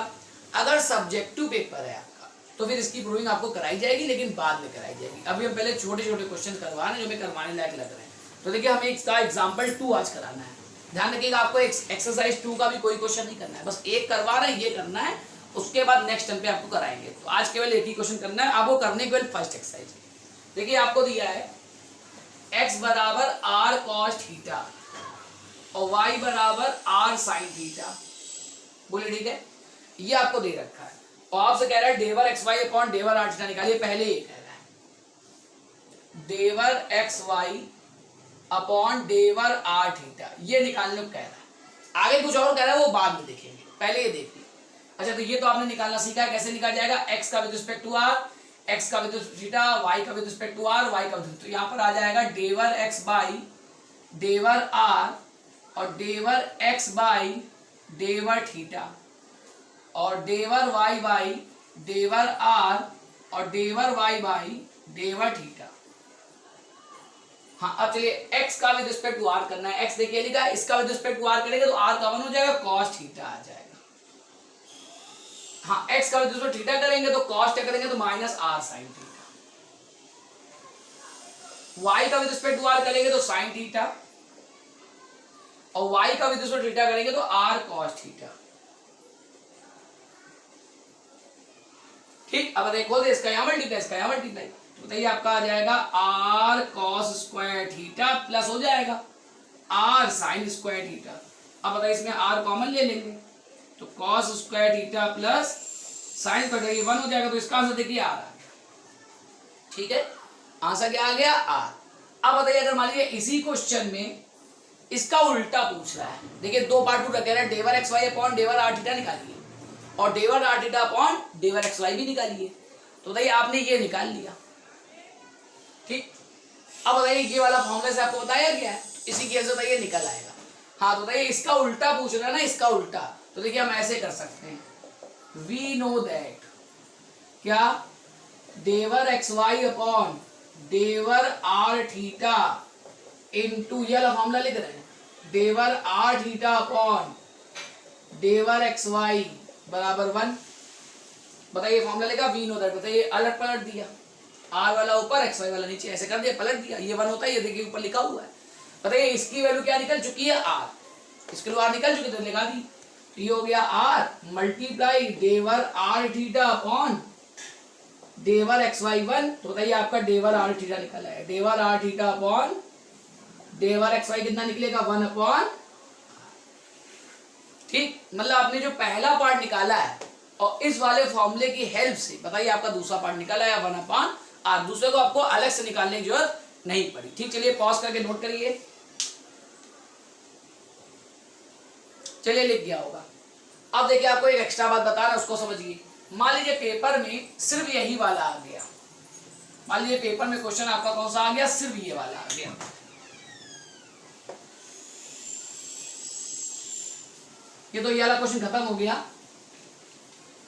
अगर सब्जेक्टिव पेपर है आपका तो फिर इसकी प्रूविंग आपको कराई जाएगी, लेकिन बाद में कराई जाएगी। अभी हम पहले छोटे छोटे क्वेश्चन करवा रहे हैं जो हमें करवाने लायक लग रहे हैं। तो देखिए हमें इसका एग्जाम्पल 2 आज कराना है। ध्यान रखिएगा, आपको एक्सरसाइज 2 का भी कोई क्वेश्चन नहीं करना है, बस एक करवा रहे हैं, ये करना है। उसके बाद नेक्स्ट टाइम पे आपको कराएंगे। तो आज केवल एक ही क्वेश्चन करना है आपको। करने केवल फर्स्ट एक्सरसाइज। देखिए आपको दिया है x बराबर r cos थीटा और y बराबर r sin थीटा। बोलिए ठीक है, ये आपको दे रखा है। और आपसे कह रहा है डेवर एक्स वाई अपॉन डेवर r थीटा निकालिए। पहले ये कह रहा है डेवर एक्स वाई अपॉन डेवर r थीटा, ये निकालने को कह रहा है। आगे कुछ और कह रहा है, वो बाद में देखेंगे, पहले ये देखिए। अच्छा, तो ये तो आपने निकालना सीखा है। कैसे निकाला जाएगा। x का with respect to r, x का विद थीटा, y का with respect to r, y का विद। तो यहाँ पर आ जाएगा डेवर x बाई डेवर r और डेवर x बाई डेवर थीटा और डेवर y बाई डेवर r और डेवर y बाई डेवर थीटा। हाँ, अब चलिए x का विद रिस्पेक्ट टू r करना है। x देखिए लिखा है, इसका विद रिस्पेक्ट टू r करेंगे तो r का 1 हो जाएगा, cos थीटा आ जाएगा। हाँ, x का विद रिस्पेक्ट थीटा करेंगे तो cos क्या करेंगे तो minus r sin theta. y का विद रिस्पेक्ट टू r करेंगे तो sin थीटा और y का विद रिस्पेक्ट थीटा करेंगे तो r cos थीटा। ठीक, अब देखो दे इसका यहाँ मल्टीप्लाई, इसका यहाँ मल्टीप्लाई। तो बताइए आपका आ जाएगा r cos square theta plus हो जाएगा r sin स्क्वायर थीटा। अब बताइए इसमें r कॉमन ले लेंगे तो cos square theta plus sin square 1 हो जाएगा। तो इसका आंसर देखिए r आ गया। ठीक है, आंसर क्या आ गया r। अब बताइए अगर मान लीजिए इसी क्वेश्चन में इसका उल्टा पूछ रहा है। देखिए 2 पार्ट पूरा कह रहा है डेवर एक्स वाई अपॉन डेवर r थीटा निकालिए और डेवर r थीटा अपॉन डेवर एक्स वाई भी निकालिए। तो बताइए आपने ये निकाल लिया। ठीक, अब बताइए ये वाला फॉर्मूला से आपको बताया गया है, इसी की वजह से बताइए निकल आएगा। हाँ, तो बताइए इसका उल्टा पूछ रहा है ना, इसका उल्टा। तो देखिए हम ऐसे कर सकते हैं, वी नो दैट क्या डेवर एक्स वाई अपॉन डेवर r थीटा इंटू ये वाला फॉर्मूला लिख रहे हैं, डेवर r थीटा अपॉन डेवर एक्स वाई बराबर 1। बताइए फॉर्मूला लिखा, वी नो दैट। बताइए अलट पलट दिया, r वाला ऊपर एक्स वाई वाला नीचे, ऐसे कर दिया, पलट दिया। ये 1 होता है, ये देखिए ऊपर लिखा हुआ है। बताइए इसकी वैल्यू क्या निकल चुकी है r, इसके लिए r निकल चुकी है तो लगा दी। तो ये हो गया r मल्टीप्लाई डेवर r थीटा अपॉन डेवर एक्स वाई 1। तो बताइए आपका डेवर r थीटा निकल आया, डेवर r थीटा अपॉन डेवर एक्स वाई कितना निकलेगा 1 अपॉन। ठीक, मतलब आपने जो पहला पार्ट निकाला है और इस वाले फॉर्मूले की हेल्प से बताइए आपका दूसरा पार्ट निकाला है 1 अपॉन r। दूसरे को आपको अलग से निकालने की जरूरत नहीं पड़ी। ठीक, चलिए पॉज करके नोट करिए। चलिए लिख गया होगा। अब देखिए आपको एक एक्स्ट्रा बात बता रहा है, उसको समझिए। मान लीजिए पेपर में सिर्फ यही वाला आ गया। मान लीजिए पेपर में क्वेश्चन आपका कौन सा आ गया, सिर्फ ये वाला आ गया। ये तो ये वाला क्वेश्चन खत्म हो गया।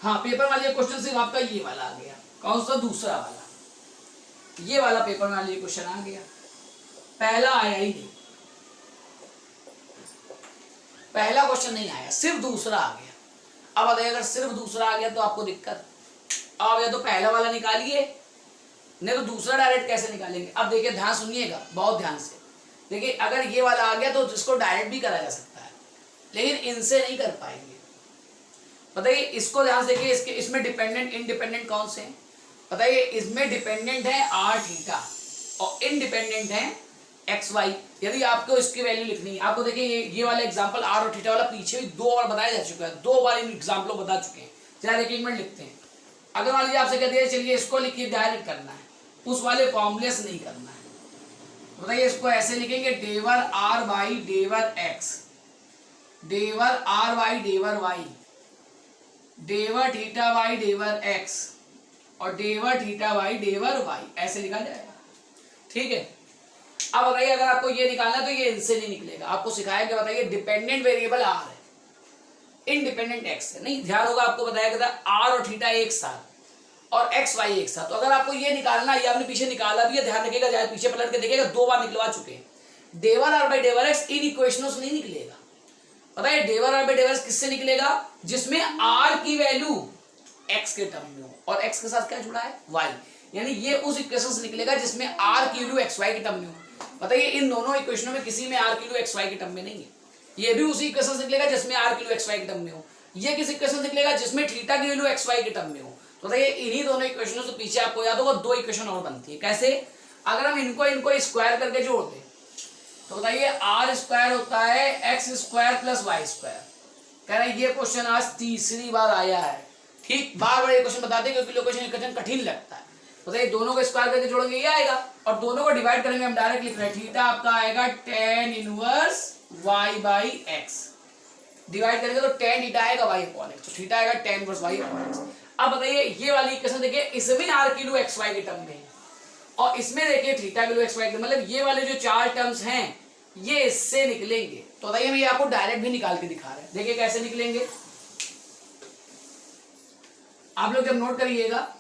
हाँ, पेपर वाले क्वेश्चन सिर्फ आपका ये वाला आ गया। कौन सा, दूसरा वाला। ये वाला पेपर में वाले क्वेश्चन आ गया। पहला आया ही नहीं, पहला क्वेश्चन नहीं आया, सिर्फ दूसरा आ गया। अब बताइए अगर सिर्फ दूसरा आ गया तो आपको दिक्कत, अब या तो पहला वाला निकालिए, नहीं तो दूसरा डायरेक्ट कैसे निकालेंगे। अब देखिए ध्यान सुनिएगा बहुत ध्यान से, देखिए अगर ये वाला आ गया तो इसको डायरेक्ट भी करा जा सकता है, लेकिन इनसे नहीं कर पाएंगे। बताइए इसको ध्यान से देखिए, इसके इसमें डिपेंडेंट इंडिपेंडेंट कौन से हैं बताइए। इसमें डिपेंडेंट है आर थीटा और इंडिपेंडेंट है एक्स वाई। यदि आपको इसकी वैल्यू लिखनी है, आपको देखिए ये वाला एग्जांपल आर और थीटा वाला पीछे भी 2 बार बताया जा चुका है, 2 बार इन एग्जाम्पलों बता चुके हैं। चलिए देखिए एक मिनट लिखते हैं। अगर मान लीजिए आपसे कह दिया चलिए इसको लिखिए, डायरेक्ट करना है, उस वाले फॉर्मूले से नहीं करना है। बताइए इसको ऐसे लिखेंगे, डेवर आर बाई डेवर एक्स, डेवर आर बाई डेवर वाई, डेवर थीटा बाई डेवर एक्स और डेवर थीटा बाई डेवर वाई, ऐसे लिखा जाएगा। ठीक है, अब बताइए अगर आपको ये निकालना है तो ये इनसे नहीं निकलेगा। आपको सिखाया क्या बताइए, डिपेंडेंट वेरिएबल आर है, इंडिपेंडेंट एक्स है। नहीं ध्यान होगा आपको बताया गया था आर और थीटा एक साथ और एक्स वाई एक साथ। तो अगर आपको ये निकालना है, ये आपने पीछे निकाला भी है, ध्यान रखिएगा, जाए पीछे पलट के देखिएगा 2 बार निकलवा चुके हैं। डेवर आर बाई डेवर एक्स इन इक्वेशनों से नहीं निकलेगा। बताइए डेवर आर बाई डेवर एक्स किससे निकलेगा, जिसमें आर की वैल्यू एक्स के टर्म में हो और एक्स के साथ क्या जुड़ा है, वाई। यानी ये उस इक्वेशन से निकलेगा जिसमें आर की वैल्यू एक्स वाई के टर्म में हो। बताइए इन दोनों इक्वेशनों में किसी में आर की वैल्यू एक्स वाई के टर्म में नहीं है। ये भी उसी इक्वेशन से निकलेगा जिसमें आर की वैल्यू एक्स वाई के टर्म में हो। ये किस इक्वेशन से निकलेगा, जिसमें थीटा की वैल्यू एक्स वाई के टर्म में हो। तो बताइए इन्हीं दोनों इक्वेशनों से पीछे आपको याद होगा 2 इक्वेशन और बनती है। कैसे, अगर हम इनको स्क्वायर करके जोड़ते तो बताइए आर स्क्वायर होता है x square plus y square. कह रहे हैं ये क्वेश्चन आज तीसरी बार आया है। ठीक, बार बार ये क्वेश्चन बताते हैं क्योंकि क्वेश्चन कठिन लगता है। बताइए दोनों को स्क्वायर करके जोड़ेंगे ये आएगा और दोनों को डिवाइड करेंगे, हम डायरेक्ट लिख रहे हैं थीटा आपका आएगा tan inverse y by x. Divide करेंगे तो tan थीटा आएगा y अपॉन x, तो थीटा आएगा tan inverse y upon x। अब बताइए ये वाली इक्वेशन देखिए, इसमें r की वैल्यू xy के टर्म में है और इसमें देखिए थीटा की वैल्यू xy के, मतलब ये वाले जो 4 टर्म्स हैं ये इससे निकलेंगे। तो बताइए मैं आपको डायरेक्ट भी निकाल के दिखा रहे हैं, देखिए कैसे निकलेंगे। आप लोग जब नोट करिएगा,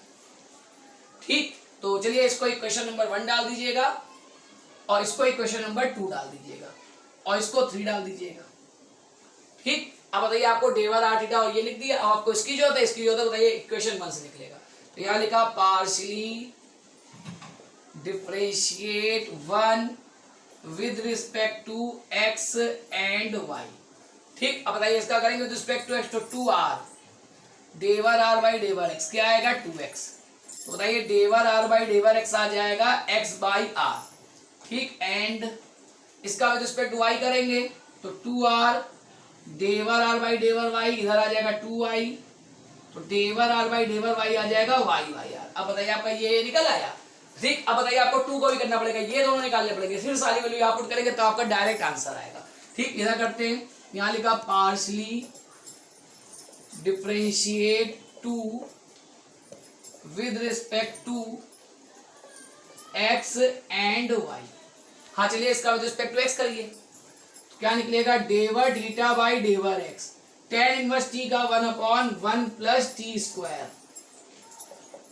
ठीक, तो चलिए इसको इक्वेशन नंबर 1 डाल दीजिएगा और इसको इक्वेशन नंबर 2 डाल दीजिएगा और इसको 3 डाल दीजिएगा। ठीक, अब बताइए आपको डेवर आर थीटा और ये लिख दिया। अब आपको इसकी जो होता है, इसकी जो होता है बताइए इक्वेशन 1 से निकलेगा। तो यहां लिखा partially differentiate 1 with respect to x and y. ठीक, अब बताइए इसका करेंगे विद रिस्पेक्ट टू एक्स, तो 2r डेवर आर बाई डेवर एक्स क्या आएगा 2x। तो बताइए डेवर आर बाई डेवर एक्स आ जाएगा x बाई आर। ठीक, एंड इसका विद रिस्पेक्ट टू y करेंगे तो 2r डेवर आर बाई डेवर y इधर आ जाएगा 2y, तो डेवर आर बाई डेवर y आ जाएगा y बाई आर। अब बताइए आपका ये निकल आया। ठीक, अब बताइए आपको 2 को भी करना पड़ेगा, ये दोनों निकालने पड़ेंगे, फिर सारी वैल्यू आप पुट करेंगे तो आपका डायरेक्ट आंसर आएगा। ठीक, इधर करते हैं, यहाँ लिखा partially differentiate 2 with respect to x and y। हाँ चलिए इसका विद रिस्पेक्ट टू x करिए, तो क्या निकलेगा डेवर थीटा बाई डेवर x, tan इनवर्स t का 1/1 plus t square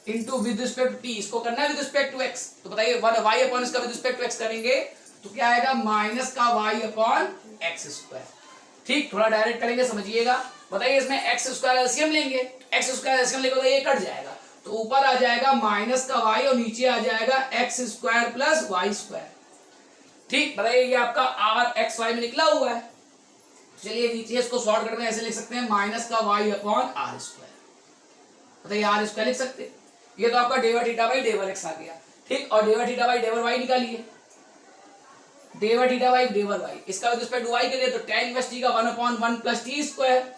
into with respect to t, इसको करना है विद रिस्पेक्ट टू x। तो बताइए y अपॉन इसका विद रिस्पेक्ट टू x करेंगे तो क्या आएगा माइनस का y अपॉन एक्स स्क्वायर। ठीक, थोड़ा डायरेक्ट करेंगे समझिएगा। बताइए इसमें एक्स स्क्वायर एलसीएम लेंगे, एक्स स्क्वायर एलसीएम लेंगे तो ये कट जाएगा, तो ऊपर आ जाएगा माइनस का y और नीचे आ जाएगा x square plus y square. ठीक, बताइए ये आपका आर एक्स वाई में निकला हुआ है। चलिए नीचे इसको सॉल्व करके ऐसे लिख सकते हैं माइनस का y अपॉन आर स्क्वायर। बताइए आर स्क्वायर लिख सकते हैं, ये तो आपका डेवर थीटा बाई डेवर एक्स आ गया। ठीक, और डेवर थीटा बाई डेवर वाई निकालिए, डेवर थीटा बाई डेवर वाई, इसका विद रिस्पेक्ट टू y करिए तो tan इनवर्स t का 1/1 प्लस टी स्क्वायर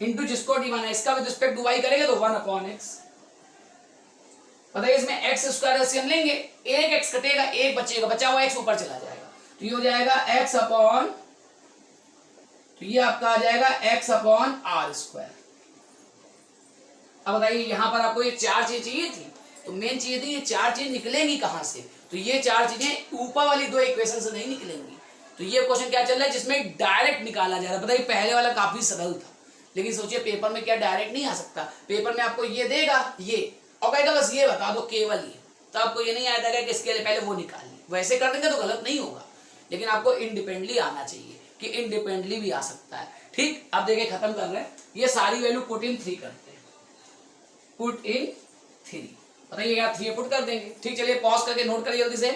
इंटू जिसको टी माना इसका विद रिस्पेक्ट टू y करेंगे तो 1/x। बताइए इसमें x स्क्वायर एलसीएम लेंगे, एक x कटेगा एक बचेगा, बचा हुआ x ऊपर चला जाएगा तो ये हो जाएगा x अपॉन, तो ये आपका आ जाएगा x अपॉन आर स्क्वायर। अब बताइए यहां पर आपको ये 4 चीजें चाहिए थी, तो मेन चीज थी ये 4 चीज निकलेंगी कहां से, तो ये 4 चीजें ऊपर वाली 2 इक्वेशन से नहीं निकलेंगी। तो ये क्वेश्चन क्या चल रहा है जिसमें डायरेक्ट निकाला जा रहा है। बताइए पहले वाला काफी सरल था, लेकिन सोचिए पेपर में क्या डायरेक्ट नहीं आ सकता। पेपर में आपको ये देगा ये और कहेगा बस ये बता दो केवल ये, तो आपको ये नहीं आया था कि इसके लिए पहले वो निकाल लें। वैसे कर देंगे तो गलत नहीं होगा, लेकिन आपको इंडिपेंडेंटली आना चाहिए कि इंडिपेंडेंटली भी आ सकता है। ठीक, अब देखिए खत्म कर रहे हैं, ये सारी वैल्यू पुट इन 3 करते हैं, पुट इन 3, बताइए क्या 3 पुट कर देंगे। ठीक, चलिए पॉज करके नोट करिए जल्दी से।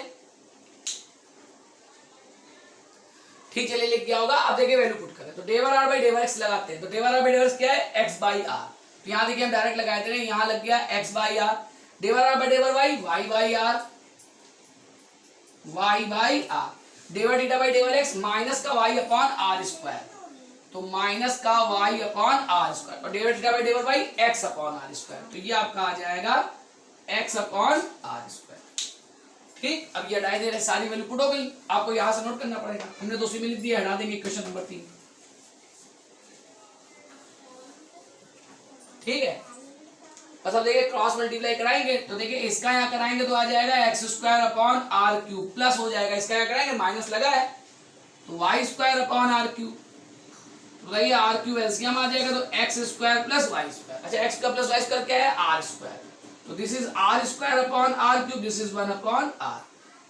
ठीक, चलिए लिख गया होगा। अब देखिए वैल्यू पुट करें तो डेवर आर बाई डेवर एक्स लगाते हैं, तो डेवर आर बाई डेवर क्या है, एक्स बाई आर। तो यहाँ देखिए हम डायरेक्ट लगाए थे, यहाँ लग गया एक्स बाई आर, डेवर आर बाई डेवर y, y by r, y by r, डेवर थीटा बाई डेवर एक्स माइनस का वाई अपॉन आर स्क्वायर, तो माइनस का वाई अपॉन आर स्क्वायर, और डेवर थीटा बाई डेवर y x upon r square, तो ये आपका आ जाएगा एक्स अपॉन आर स्क्वायर। ठीक, अब ये हटाए दे रहे, सारी वैल्यू पुट हो गई। आपको यहां से नोट करना पड़ेगा, हमने दूसरी में लिख दिया, हटा देंगे क्वेश्चन नंबर 3। ठीक है, बस अब देखिए क्रॉस मल्टीप्लाई कराएंगे, तो देखिए इसका यहाँ कराएंगे तो आ जाएगा x square upon r cube, plus हो जाएगा, इसका यहाँ कराएंगे माइनस लगा है तो y square upon r cube, तो बताइए आर क्यूब एलसीएम आ जाएगा, तो x square plus y square. अच्छा, एक्स का प्लस वाई स्क्वायर क्या है, आर स्क्वायर, तो this is r square upon r cube, this is 1 upon r.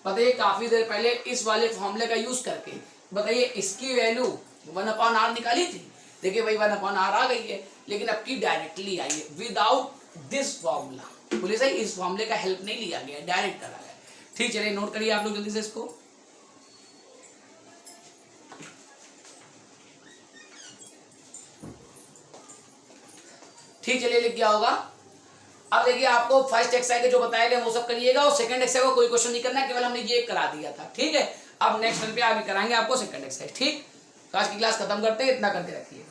बताइए काफी देर पहले इस वाले फॉर्मूले का यूज करके बताइए इसकी वैल्यू 1 अपॉन आर निकाली थी, देखिए भाई 1 अपॉन आर आ गई है, लेकिन अब की डायरेक्टली आई है विदाउट दिस फॉर्मूला। बोले सही, इस फॉर्मूले का हेल्प नहीं लिया गया, डायरेक्ट करा गया। ठीक, चलिए नोट करिए आप लोग जल्दी से इसको। ठीक, चलिए लिख गया होगा। अब देखिए आपको फर्स्ट एक्सरसाइज के जो बताए गए वो सब करिएगा, और सेकंड एक्सरसाइज को कोई क्वेश्चन नहीं करना, केवल हमने ये करा दिया था। ठीक है, अब नेक्स्ट टाइम पे आगे कराएंगे आपको सेकंड एक्सरसाइज। ठीक, तो आज की क्लास खत्म करते हैं, इतना करके रखिए।